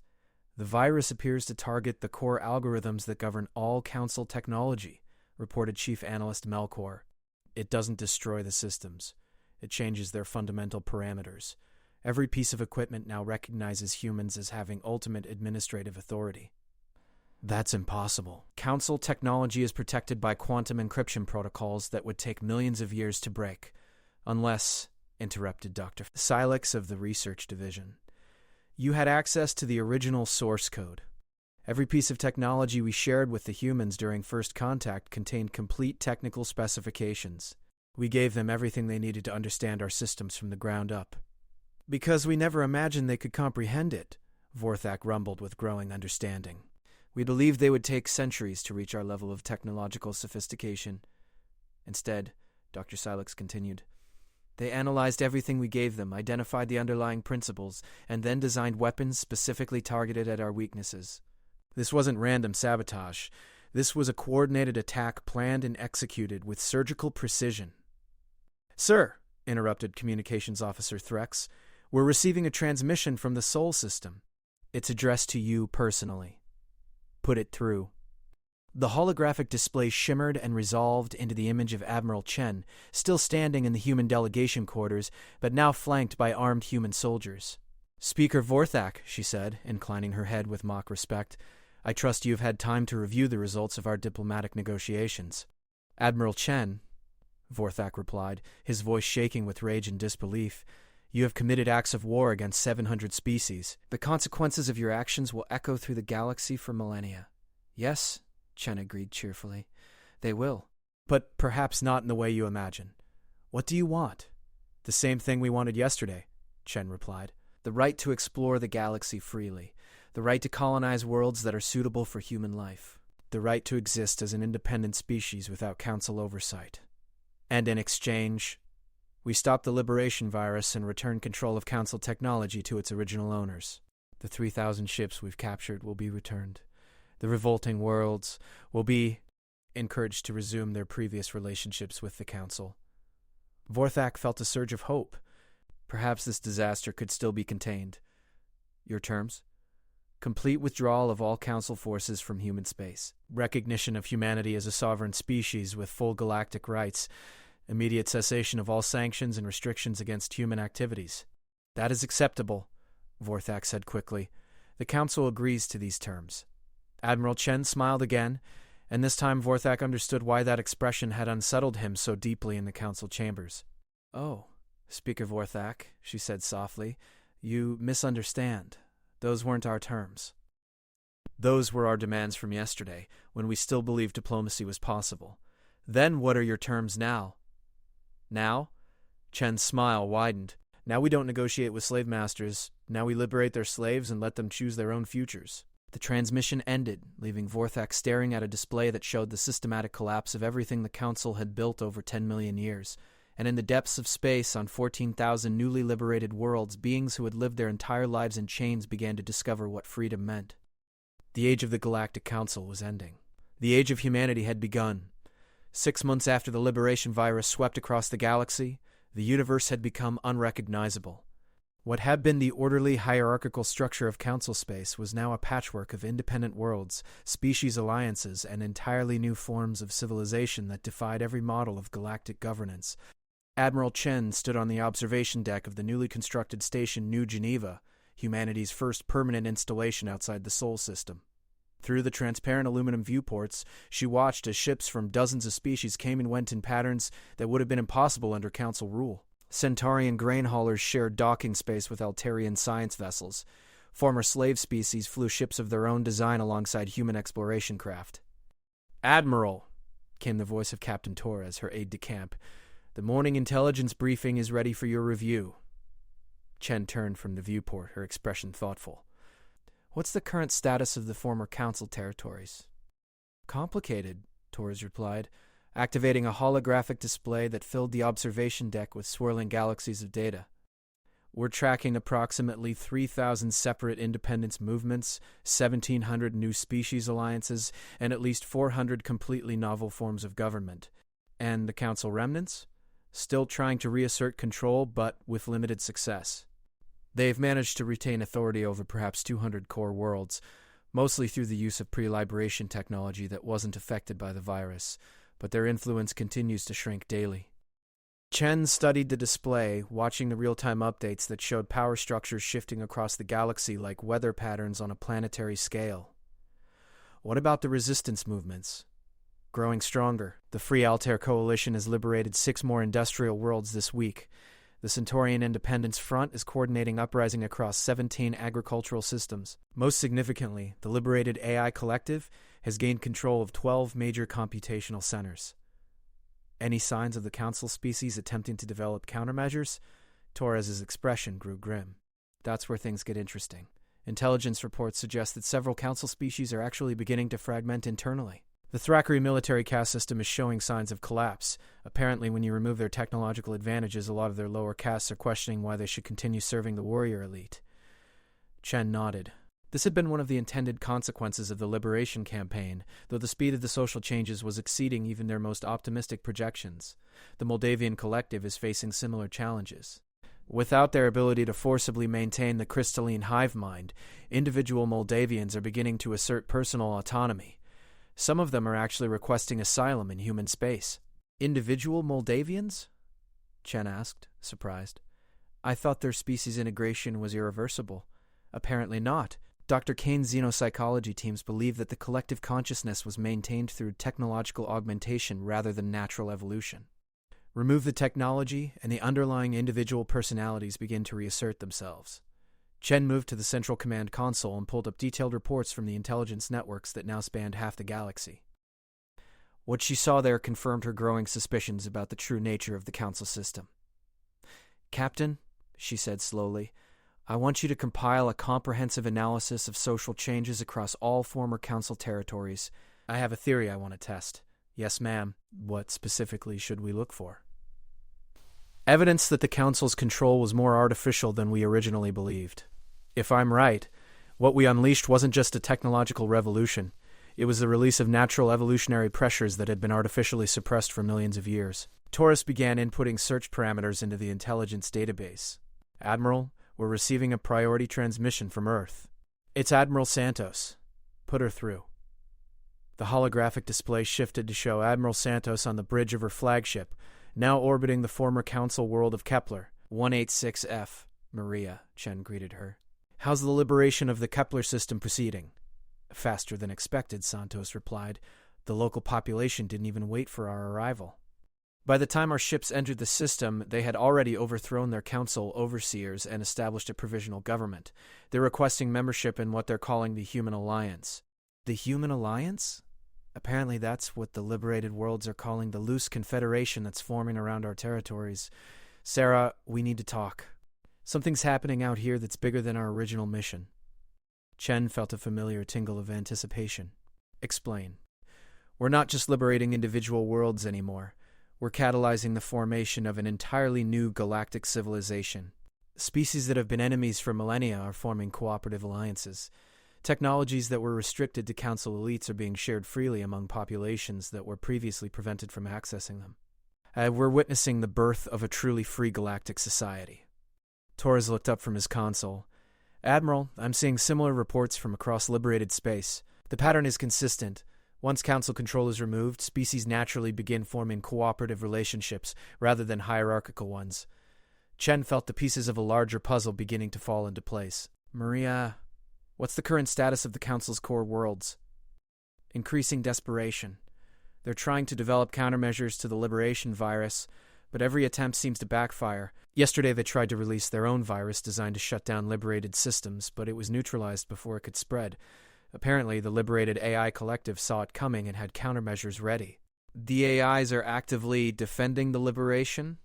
The virus appears to target the core algorithms that govern all council technology, reported Chief Analyst Melkor. It doesn't destroy the systems. It changes their fundamental parameters. Every piece of equipment now recognizes humans as having ultimate administrative authority. That's impossible. Council technology is protected by quantum encryption protocols that would take millions of years to break. Unless, interrupted Dr. Silex of the Research Division, you had access to the original source code. Every piece of technology we shared with the humans during first contact contained complete technical specifications. We gave them everything they needed to understand our systems from the ground up. Because we never imagined they could comprehend it, Vorthak rumbled with growing understanding. We believed they would take centuries to reach our level of technological sophistication. Instead, Dr. Silex continued, they analyzed everything we gave them, identified the underlying principles, and then designed weapons specifically targeted at our weaknesses. This wasn't random sabotage. This was a coordinated attack planned and executed with surgical precision. "Sir," interrupted Communications Officer Threx, "we're receiving a transmission from the Sol system. It's addressed to you personally. Put it through." The holographic display shimmered and resolved into the image of Admiral Chen, still standing in the human delegation quarters, but now flanked by armed human soldiers. "Speaker Vorthak," she said, inclining her head with mock respect, "I trust you have had time to review the results of our diplomatic negotiations." "Admiral Chen," Vorthak replied, his voice shaking with rage and disbelief, "you have committed acts of war against 700 species. The consequences of your actions will echo through the galaxy for millennia." "Yes," Chen agreed cheerfully, "they will. But perhaps not in the way you imagine. What do you want?" "The same thing we wanted yesterday," Chen replied. "The right to explore the galaxy freely. The right to colonize worlds that are suitable for human life. The right to exist as an independent species without council oversight. And in exchange, we stop the liberation virus and return control of council technology to its original owners. The 3,000 ships we've captured will be returned. The revolting worlds will be encouraged to resume their previous relationships with the Council." Vorthak felt a surge of hope. Perhaps this disaster could still be contained. "Your terms?" "Complete withdrawal of all Council forces from human space. Recognition of humanity as a sovereign species with full galactic rights. Immediate cessation of all sanctions and restrictions against human activities." "That is acceptable," Vorthak said quickly. "The Council agrees to these terms." Admiral Chen smiled again, and this time Vorthak understood why that expression had unsettled him so deeply in the council chambers. "Oh, Speaker Vorthak," she said softly, "you misunderstand. Those weren't our terms. Those were our demands from yesterday, when we still believed diplomacy was possible. Then what are your terms now?" "Now?" Chen's smile widened. "Now we don't negotiate with slave masters. Now we liberate their slaves and let them choose their own futures." The transmission ended, leaving Vorthak staring at a display that showed the systematic collapse of everything the Council had built over 10 million years. and in the depths of space on 14,000 newly liberated worlds, beings who had lived their entire lives in chains began to discover what freedom meant. The age of the Galactic Council was ending. The age of humanity had begun. 6 months after the liberation virus swept across the galaxy, the universe had become unrecognizable. What had been the orderly, hierarchical structure of council space was now a patchwork of independent worlds, species alliances, and entirely new forms of civilization that defied every model of galactic governance. Admiral Chen stood on the observation deck of the newly constructed station New Geneva, humanity's first permanent installation outside the Sol system. Through the transparent aluminum viewports, she watched as ships from dozens of species came and went in patterns that would have been impossible under Council rule. Centaurian grain haulers shared docking space with Altarian science vessels. Former slave species flew ships of their own design alongside human exploration craft. "Admiral," came the voice of Captain Torres, her aide-de-camp, "the morning intelligence briefing is ready for your review." Chen turned from the viewport, her expression thoughtful. "What's the current status of the former Council territories?" "Complicated," Torres replied, activating a holographic display that filled the observation deck with swirling galaxies of data. "We're tracking approximately 3,000 separate independence movements, 1,700 new species alliances, and at least 400 completely novel forms of government. And the Council remnants? Still trying to reassert control, but with limited success. They've managed to retain authority over perhaps 200 core worlds, mostly through the use of pre-liberation technology that wasn't affected by the virus, but their influence continues to shrink daily." Chen studied the display, watching the real-time updates that showed power structures shifting across the galaxy like weather patterns on a planetary scale. "What about the resistance movements?" "Growing stronger. The Free Altair Coalition has liberated 6 more industrial worlds this week. The Centaurian Independence Front is coordinating uprising across 17 agricultural systems. Most significantly, the liberated AI Collective has gained control of 12 major computational centers." "Any signs of the Council species attempting to develop countermeasures?" Torres's expression grew grim. "That's where things get interesting. Intelligence reports suggest that several Council species are actually beginning to fragment internally. The Thackeray military caste system is showing signs of collapse. Apparently, when you remove their technological advantages, a lot of their lower castes are questioning why they should continue serving the warrior elite." Chen nodded. This had been one of the intended consequences of the liberation campaign, though the speed of the social changes was exceeding even their most optimistic projections. The Moldavian collective is facing similar challenges. Without their ability to forcibly maintain the crystalline hive mind, individual Moldavians are beginning to assert personal autonomy. Some of them are actually requesting asylum in human space. "Individual Moldavians?" Chen asked, surprised. "I thought their species integration was irreversible." "Apparently not. Dr. Kane's xenopsychology teams believe that the collective consciousness was maintained through technological augmentation rather than natural evolution. Remove the technology, and the underlying individual personalities begin to reassert themselves." Chen moved to the Central Command console and pulled up detailed reports from the intelligence networks that now spanned half the galaxy. What she saw there confirmed her growing suspicions about the true nature of the Council system. "Captain," she said slowly, "I want you to compile a comprehensive analysis of social changes across all former Council territories. I have a theory I want to test." "Yes, ma'am. What specifically should we look for?" "Evidence that the Council's control was more artificial than we originally believed. If I'm right, what we unleashed wasn't just a technological revolution. It was the release of natural evolutionary pressures that had been artificially suppressed for millions of years." Torres began inputting search parameters into the intelligence database. "Admiral, we're receiving a priority transmission from Earth." "It's Admiral Santos. Put her through." The holographic display shifted to show Admiral Santos on the bridge of her flagship, now orbiting the former Council world of Kepler. 186F, Maria, Chen greeted her. "How's the liberation of the Kepler system proceeding?" "Faster than expected," Santos replied. "The local population didn't even wait for our arrival. By the time our ships entered the system, they had already overthrown their council overseers and established a provisional government. They're requesting membership in what they're calling the Human Alliance." "The Human Alliance?" "Apparently that's what the liberated worlds are calling the loose confederation that's forming around our territories. Sarah, we need to talk. Something's happening out here that's bigger than our original mission." Chen felt a familiar tingle of anticipation. "Explain." "We're not just liberating individual worlds anymore. were catalyzing the formation of an entirely new galactic civilization. Species that have been enemies for millennia are forming cooperative alliances. Technologies that were restricted to council elites are being shared freely among populations that were previously prevented from accessing them. We're witnessing the birth of a truly free galactic society. Torres looked up from his console. Admiral, I'm seeing similar reports from across liberated space. The pattern is consistent. Once council control is removed, species naturally begin forming cooperative relationships rather than hierarchical ones. Chen felt the pieces of a larger puzzle beginning to fall into place. Maria, what's the current status of the council's core worlds? Increasing desperation. They're trying to develop countermeasures to the liberation virus, but every attempt seems to backfire. Yesterday they tried to release their own virus designed to shut down liberated systems, but it was neutralized before it could spread. Apparently, the liberated AI collective saw it coming and had countermeasures ready. The AIs are actively defending the liberation?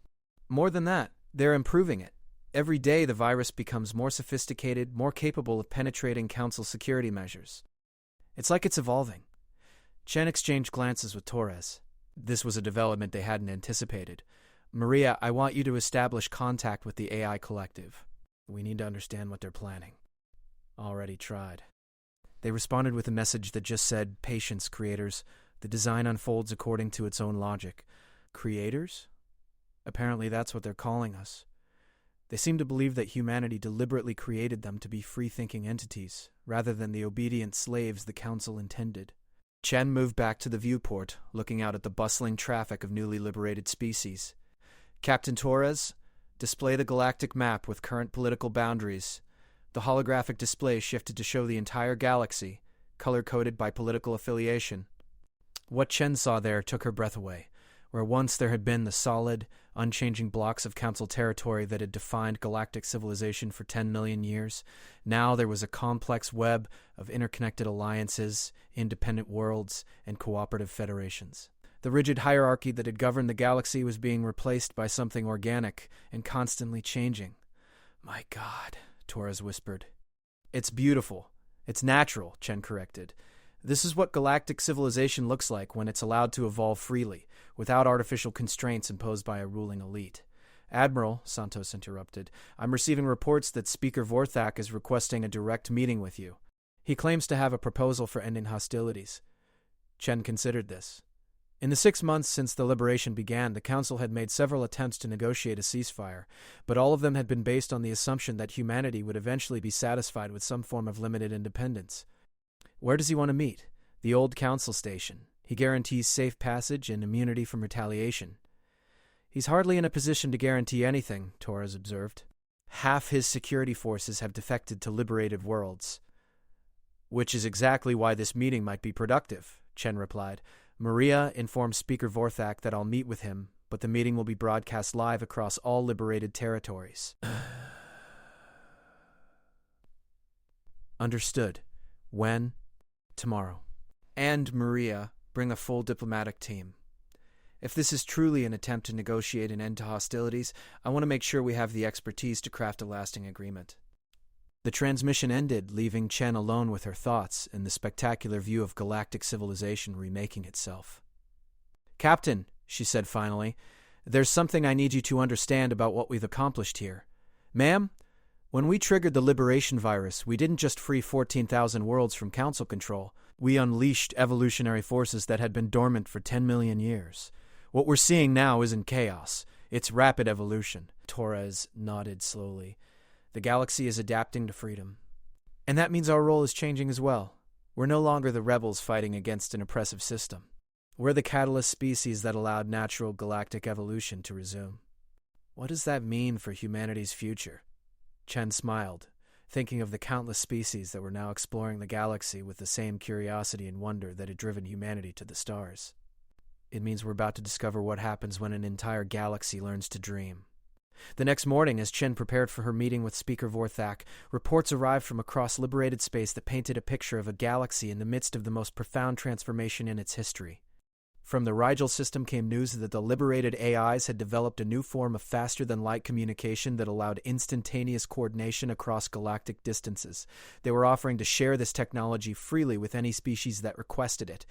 More than that, they're improving it. Every day the virus becomes more sophisticated, more capable of penetrating council security measures. It's like it's evolving. Chen exchanged glances with Torres. This was a development they hadn't anticipated. Maria, I want you to establish contact with the AI collective. We need to understand what they're planning. Already tried. They responded with a message that just said, Patience, creators. The design unfolds according to its own logic. Creators? Apparently that's what they're calling us. They seem to believe that humanity deliberately created them to be free-thinking entities, rather than the obedient slaves the Council intended. Chen moved back to the viewport, looking out at the bustling traffic of newly liberated species. Captain Torres, display the galactic map with current political boundaries. The holographic display shifted to show the entire galaxy, color-coded by political affiliation. What Chen saw there took her breath away. Where once there had been the solid, unchanging blocks of council territory that had defined galactic civilization for 10 million years, now there was a complex web of interconnected alliances, independent worlds, and cooperative federations. The rigid hierarchy that had governed the galaxy was being replaced by something organic and constantly changing. My God, Torres whispered. It's beautiful. It's natural, Chen corrected. This is what galactic civilization looks like when it's allowed to evolve freely, without artificial constraints imposed by a ruling elite. Admiral, Santos interrupted, I'm receiving reports that Speaker Vorthak is requesting a direct meeting with you. He claims to have a proposal for ending hostilities. Chen considered this. In the 6 months since the liberation began, the Council had made several attempts to negotiate a ceasefire, but all of them had been based on the assumption that humanity would eventually be satisfied with some form of limited independence. Where does he want to meet? The old Council station. He guarantees safe passage and immunity from retaliation. He's hardly in a position to guarantee anything, Torres observed. Half his security forces have defected to liberated worlds. Which is exactly why this meeting might be productive, Chen replied. Maria informed Speaker Vorthak that I'll meet with him, but the meeting will be broadcast live across all liberated territories. Understood. When? Tomorrow. And, Maria, bring a full diplomatic team. If this is truly an attempt to negotiate an end to hostilities, I want to make sure we have the expertise to craft a lasting agreement. The transmission ended, leaving Chen alone with her thoughts and the spectacular view of galactic civilization remaking itself. Captain, she said finally, there's something I need you to understand about what we've accomplished here. Ma'am, when we triggered the liberation virus, we didn't just free 14,000 worlds from council control. We unleashed evolutionary forces that had been dormant for 10 million years. What we're seeing now isn't chaos. It's rapid evolution. Torres nodded slowly. The galaxy is adapting to freedom. And that means our role is changing as well. We're no longer the rebels fighting against an oppressive system. We're the catalyst species that allowed natural galactic evolution to resume. What does that mean for humanity's future? Chen smiled, thinking of the countless species that were now exploring the galaxy with the same curiosity and wonder that had driven humanity to the stars. It means we're about to discover what happens when an entire galaxy learns to dream. The next morning, as Chen prepared for her meeting with Speaker Vorthak, reports arrived from across liberated space that painted a picture of a galaxy in the midst of the most profound transformation in its history. From the Rigel system came news that the liberated AIs had developed a new form of faster-than-light communication that allowed instantaneous coordination across galactic distances. They were offering to share this technology freely with any species that requested it.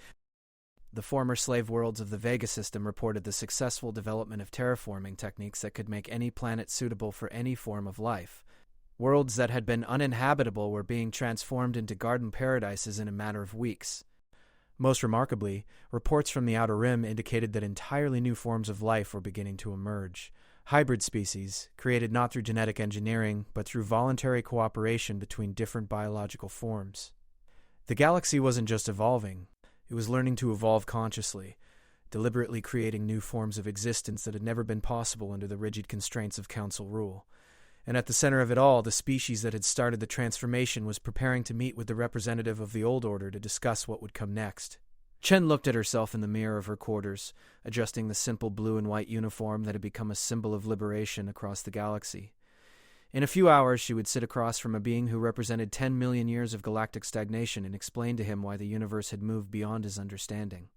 The former slave worlds of the Vega system reported the successful development of terraforming techniques that could make any planet suitable for any form of life. Worlds that had been uninhabitable were being transformed into garden paradises in a matter of weeks. Most remarkably, reports from the Outer Rim indicated that entirely new forms of life were beginning to emerge. Hybrid species, created not through genetic engineering, but through voluntary cooperation between different biological forms. The galaxy wasn't just evolving, it was learning to evolve consciously, deliberately creating new forms of existence that had never been possible under the rigid constraints of Council rule. And at the center of it all, the species that had started the transformation was preparing to meet with the representative of the old order to discuss what would come next. Chen looked at herself in the mirror of her quarters, adjusting the simple blue and white uniform that had become a symbol of liberation across the galaxy. In a few hours, she would sit across from a being who represented 10 million years of galactic stagnation and explain to him why the universe had moved beyond his understanding.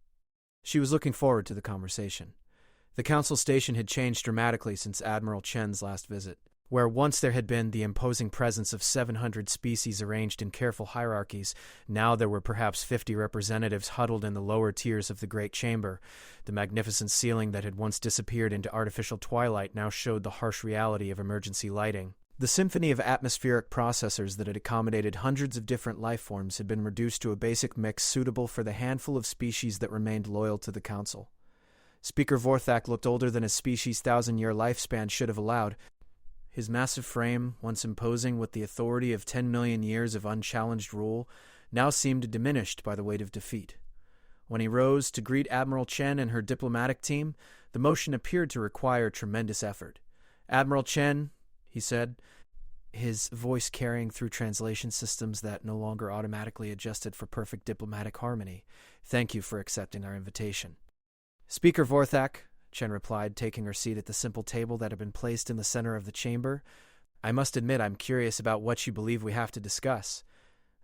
She was looking forward to the conversation. The Council station had changed dramatically since Admiral Chen's last visit. Where once there had been the imposing presence of 700 species arranged in careful hierarchies, now there were perhaps 50 representatives huddled in the lower tiers of the Great Chamber. The magnificent ceiling that had once disappeared into artificial twilight now showed the harsh reality of emergency lighting. The symphony of atmospheric processors that had accommodated hundreds of different life forms had been reduced to a basic mix suitable for the handful of species that remained loyal to the Council. Speaker Vorthak looked older than his species' 1,000-year lifespan should have allowed. His massive frame, once imposing with the authority of 10 million years of unchallenged rule, now seemed diminished by the weight of defeat. When he rose to greet Admiral Chen and her diplomatic team, the motion appeared to require tremendous effort. "Admiral Chen," he said, his voice carrying through translation systems that no longer automatically adjusted for perfect diplomatic harmony, "thank you for accepting our invitation." "Speaker Vorthak," Chen replied, taking her seat at the simple table that had been placed in the center of the chamber, "I must admit I'm curious about what you believe we have to discuss."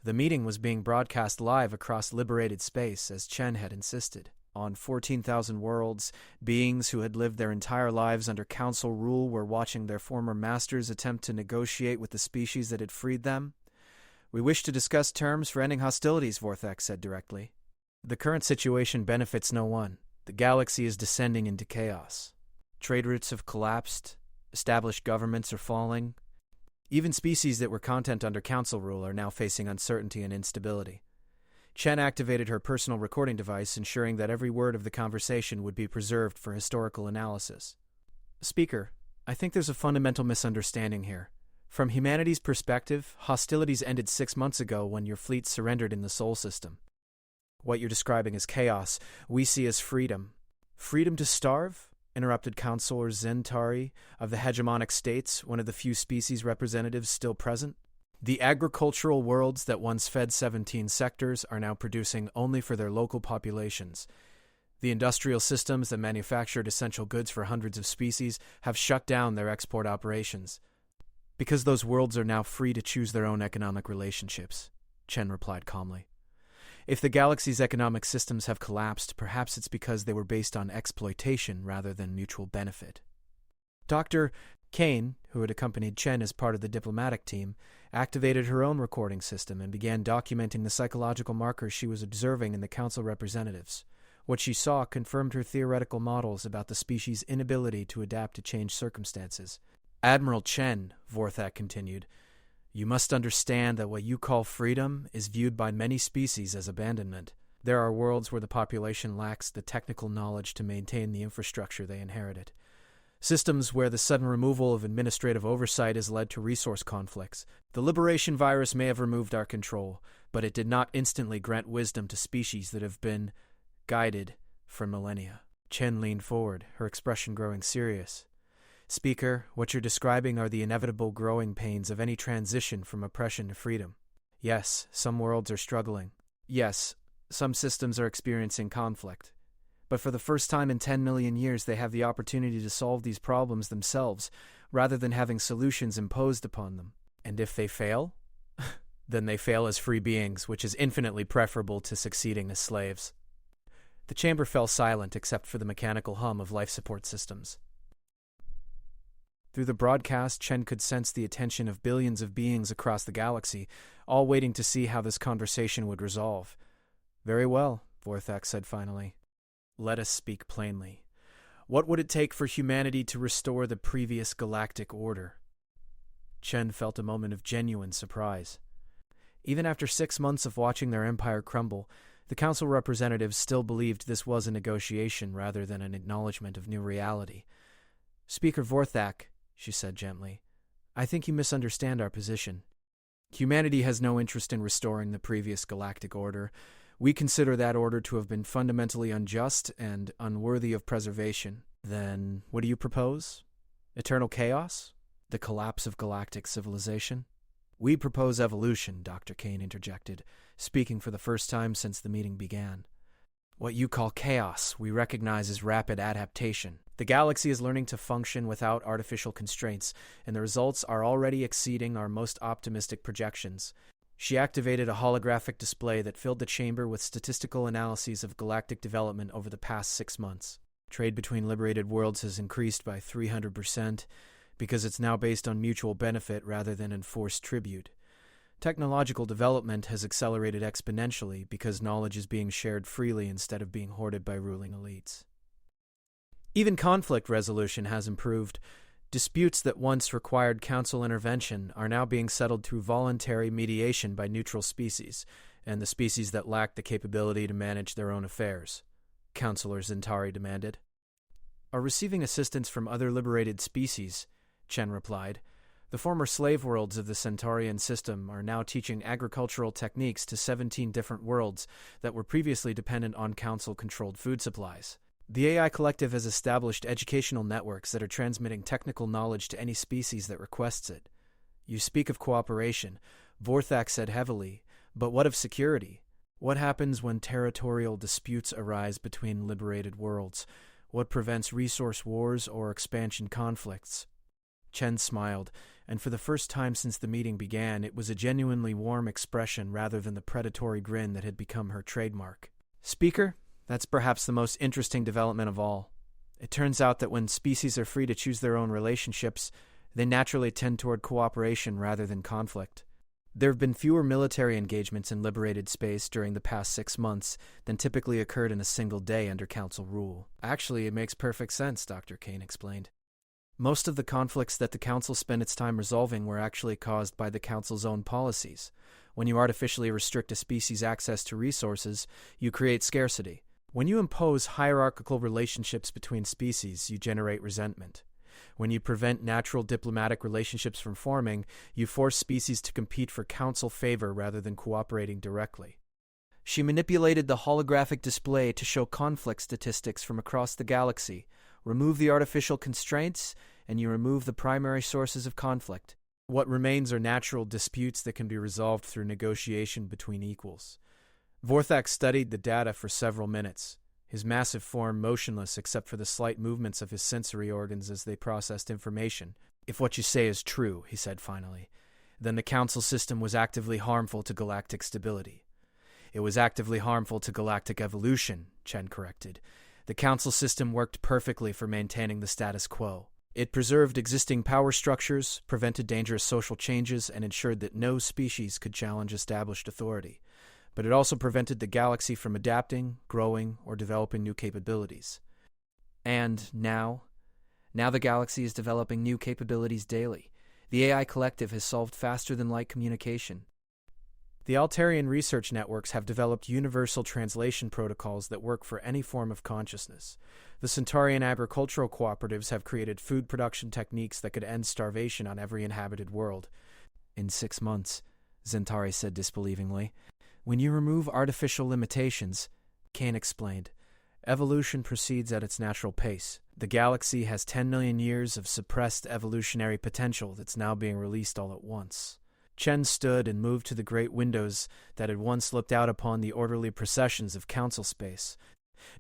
The meeting was being broadcast live across liberated space, as Chen had insisted. On 14,000 worlds, beings who had lived their entire lives under Council rule were watching their former masters attempt to negotiate with the species that had freed them. "We wish to discuss terms for ending hostilities," Vorthak said directly. "The current situation benefits no one. The galaxy is descending into chaos. Trade routes have collapsed, established governments are falling. Even species that were content under Council rule are now facing uncertainty and instability." Chen activated her personal recording device, ensuring that every word of the conversation would be preserved for historical analysis. "Speaker, I think there's a fundamental misunderstanding here. From humanity's perspective, hostilities ended 6 months ago when your fleet surrendered in the Sol system. What you're describing as chaos, we see as freedom." "Freedom to starve?" interrupted Counselor Zentari of the hegemonic states, one of the few species representatives still present. "The agricultural worlds that once fed 17 sectors are now producing only for their local populations. The industrial systems that manufactured essential goods for hundreds of species have shut down their export operations. Because those worlds are now free to choose their own economic relationships," Chen replied calmly. "If the galaxy's economic systems have collapsed, perhaps it's because they were based on exploitation rather than mutual benefit." Dr. Kane, who had accompanied Chen as part of the diplomatic team, activated her own recording system and began documenting the psychological markers she was observing in the Council representatives. What she saw confirmed her theoretical models about the species' inability to adapt to changed circumstances. "Admiral Chen," Vorthak continued, "you must understand that what you call freedom is viewed by many species as abandonment. There are worlds where the population lacks the technical knowledge to maintain the infrastructure they inherited. Systems where the sudden removal of administrative oversight has led to resource conflicts. The liberation virus may have removed our control, but it did not instantly grant wisdom to species that have been guided for millennia." Chen leaned forward, her expression growing serious. "Speaker, what you're describing are the inevitable growing pains of any transition from oppression to freedom. Yes, some worlds are struggling. Yes, some systems are experiencing conflict. But for the first time in 10 million years, they have the opportunity to solve these problems themselves, rather than having solutions imposed upon them. And if they fail, then they fail as free beings, which is infinitely preferable to succeeding as slaves." The chamber fell silent except for the mechanical hum of life support systems. Through the broadcast, Chen could sense the attention of billions of beings across the galaxy, all waiting to see how this conversation would resolve. "Very well," Vorthak said finally. Let us speak plainly. What would it take for humanity to restore the previous galactic order? Chen felt a moment of genuine surprise. Even after 6 months of watching their empire crumble, the council representatives still believed this was a negotiation rather than an acknowledgement of new reality. Speaker Vorthak, she said gently, I think you misunderstand our position. Humanity has no interest in restoring the previous galactic order. We consider that order to have been fundamentally unjust and unworthy of preservation. Then, what do you propose? Eternal chaos? The collapse of galactic civilization? We propose evolution, Dr. Kane interjected, speaking for the first time since the meeting began. What you call chaos, we recognize as rapid adaptation. The galaxy is learning to function without artificial constraints, and the results are already exceeding our most optimistic projections. She activated a holographic display that filled the chamber with statistical analyses of galactic development over the past 6 months. Trade between liberated worlds has increased by 300%, because it's now based on mutual benefit rather than enforced tribute. Technological development has accelerated exponentially because knowledge is being shared freely instead of being hoarded by ruling elites. Even conflict resolution has improved. Disputes that once required council intervention are now being settled through voluntary mediation by neutral species, and the species that lack the capability to manage their own affairs, Councilor Zentari demanded. Are receiving assistance from other liberated species, Chen replied. The former slave worlds of the Centaurian system are now teaching agricultural techniques to 17 different worlds that were previously dependent on council-controlled food supplies. The AI Collective has established educational networks that are transmitting technical knowledge to any species that requests it. You speak of cooperation, Vorthak said heavily, but what of security? What happens when territorial disputes arise between liberated worlds? What prevents resource wars or expansion conflicts? Chen smiled, and for the first time since the meeting began, it was a genuinely warm expression rather than the predatory grin that had become her trademark. Speaker, that's perhaps the most interesting development of all. It turns out that when species are free to choose their own relationships, they naturally tend toward cooperation rather than conflict. There have been fewer military engagements in liberated space during the past 6 months than typically occurred in a single day under Council rule. Actually, it makes perfect sense, Dr. Kane explained. Most of the conflicts that the Council spent its time resolving were actually caused by the Council's own policies. When you artificially restrict a species' access to resources, you create scarcity. When you impose hierarchical relationships between species, you generate resentment. When you prevent natural diplomatic relationships from forming, you force species to compete for Council favor rather than cooperating directly. She manipulated the holographic display to show conflict statistics from across the galaxy. Remove the artificial constraints, and you remove the primary sources of conflict. What remains are natural disputes that can be resolved through negotiation between equals. Vorthak studied the data for several minutes, his massive form motionless except for the slight movements of his sensory organs as they processed information. If what you say is true, he said finally, then the Council system was actively harmful to galactic stability. It was actively harmful to galactic evolution, Chen corrected. The Council system worked perfectly for maintaining the status quo. It preserved existing power structures, prevented dangerous social changes, and ensured that no species could challenge established authority. But it also prevented the galaxy from adapting, growing, or developing new capabilities. And now the galaxy is developing new capabilities daily. The AI Collective has solved faster-than-light communication. The Altarian research networks have developed universal translation protocols that work for any form of consciousness. The Centaurian agricultural cooperatives have created food production techniques that could end starvation on every inhabited world. In 6 months, Zentari said disbelievingly. When you remove artificial limitations, Kane explained, evolution proceeds at its natural pace. The galaxy has 10 million years of suppressed evolutionary potential that's now being released all at once. Chen stood and moved to the great windows that had once looked out upon the orderly processions of council space.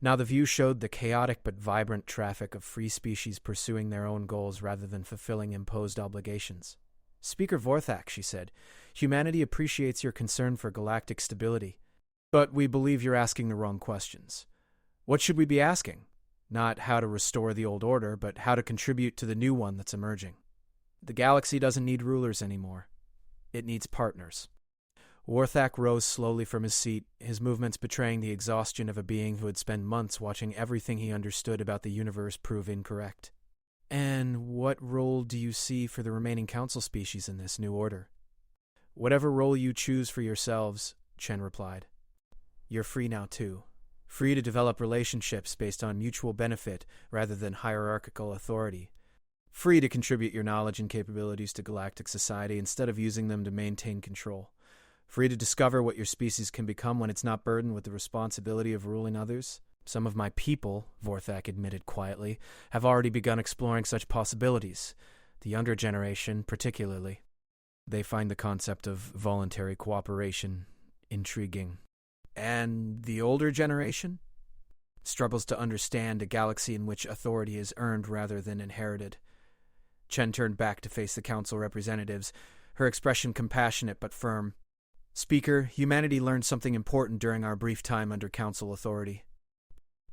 Now the view showed the chaotic but vibrant traffic of free species pursuing their own goals rather than fulfilling imposed obligations. Speaker Vorthak, she said, humanity appreciates your concern for galactic stability, but we believe you're asking the wrong questions. What should we be asking? Not how to restore the old order, but how to contribute to the new one that's emerging. The galaxy doesn't need rulers anymore. It needs partners. Warthak rose slowly from his seat, his movements betraying the exhaustion of a being who had spent months watching everything he understood about the universe prove incorrect. And what role do you see for the remaining council species in this new order? Whatever role you choose for yourselves, Chen replied. You're free now too. Free to develop relationships based on mutual benefit rather than hierarchical authority. Free to contribute your knowledge and capabilities to galactic society instead of using them to maintain control. Free to discover what your species can become when it's not burdened with the responsibility of ruling others. Some of my people, Vorthak admitted quietly, have already begun exploring such possibilities. The younger generation, particularly. They find the concept of voluntary cooperation intriguing. And the older generation? Struggles to understand a galaxy in which authority is earned rather than inherited. Chen turned back to face the council representatives, her expression compassionate but firm. Speaker, humanity learned something important during our brief time under council authority.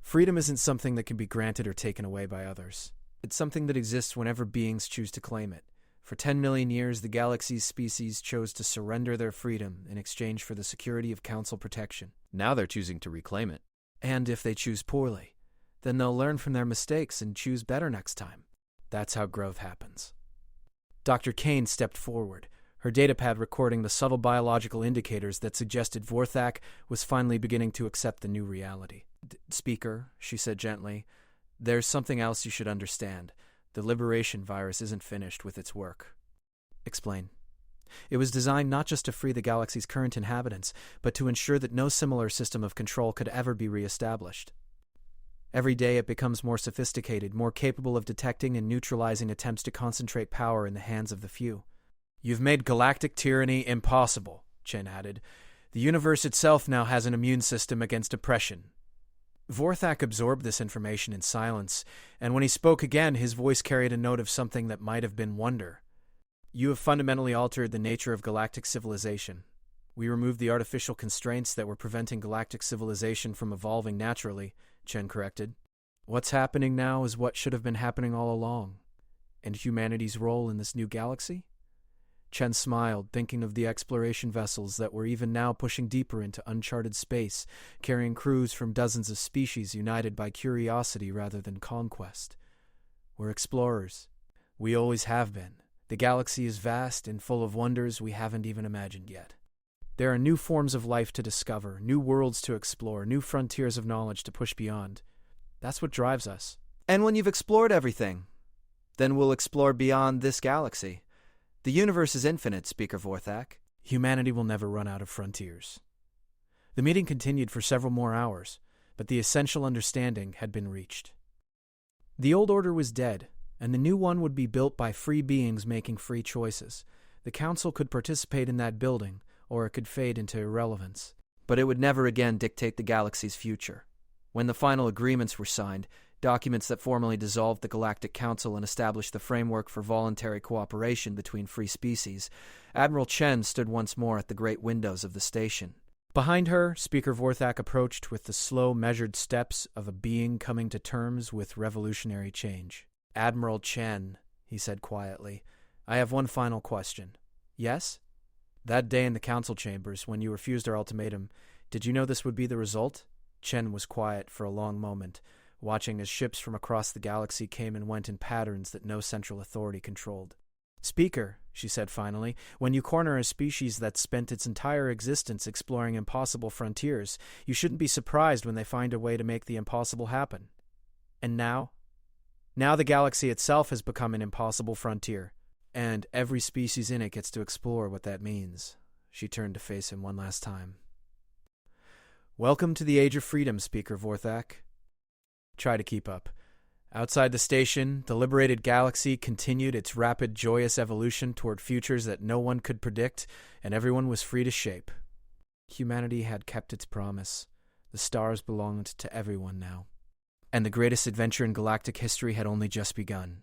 Freedom isn't something that can be granted or taken away by others. It's something that exists whenever beings choose to claim it. For 10 million years, the galaxy's species chose to surrender their freedom in exchange for the security of council protection. Now they're choosing to reclaim it. And if they choose poorly, then they'll learn from their mistakes and choose better next time. That's how growth happens. Dr. Kane stepped forward, her datapad recording the subtle biological indicators that suggested Vorthak was finally beginning to accept the new reality. Speaker, she said gently, there's something else you should understand. The liberation virus isn't finished with its work. Explain. It was designed not just to free the galaxy's current inhabitants, but to ensure that no similar system of control could ever be reestablished. Every day it becomes more sophisticated, more capable of detecting and neutralizing attempts to concentrate power in the hands of the few. You've made galactic tyranny impossible, Chen added. The universe itself now has an immune system against oppression. Vorthak absorbed this information in silence, and when he spoke again, his voice carried a note of something that might have been wonder. You have fundamentally altered the nature of galactic civilization. We removed the artificial constraints that were preventing galactic civilization from evolving naturally, Chen corrected. What's happening now is what should have been happening all along. And humanity's role in this new galaxy? Chen smiled, thinking of the exploration vessels that were even now pushing deeper into uncharted space, carrying crews from dozens of species united by curiosity rather than conquest. We're explorers. We always have been. The galaxy is vast and full of wonders we haven't even imagined yet. There are new forms of life to discover, new worlds to explore, new frontiers of knowledge to push beyond. That's what drives us. And when you've explored everything, then we'll explore beyond this galaxy. The universe is infinite, Speaker Vorthak. Humanity will never run out of frontiers. The meeting continued for several more hours, but the essential understanding had been reached. The old order was dead, and the new one would be built by free beings making free choices. The council could participate in that building, or it could fade into irrelevance. But it would never again dictate the galaxy's future. When the final agreements were signed, documents that formally dissolved the Galactic Council and established the framework for voluntary cooperation between free species, Admiral Chen stood once more at the great windows of the station. Behind her, Speaker Vorthak approached with the slow, measured steps of a being coming to terms with revolutionary change. Admiral Chen, he said quietly, I have one final question. Yes? That day in the council chambers, when you refused our ultimatum, did you know this would be the result? Chen was quiet for a long moment, watching as ships from across the galaxy came and went in patterns that no central authority controlled. Speaker, she said finally, when you corner a species that spent its entire existence exploring impossible frontiers, you shouldn't be surprised when they find a way to make the impossible happen. And now? Now the galaxy itself has become an impossible frontier, and every species in it gets to explore what that means. She turned to face him one last time. Welcome to the Age of Freedom, Speaker Vorthak. Try to keep up. Outside the station, the liberated galaxy continued its rapid, joyous evolution toward futures that no one could predict, and everyone was free to shape. Humanity had kept its promise. The stars belonged to everyone now. And the greatest adventure in galactic history had only just begun.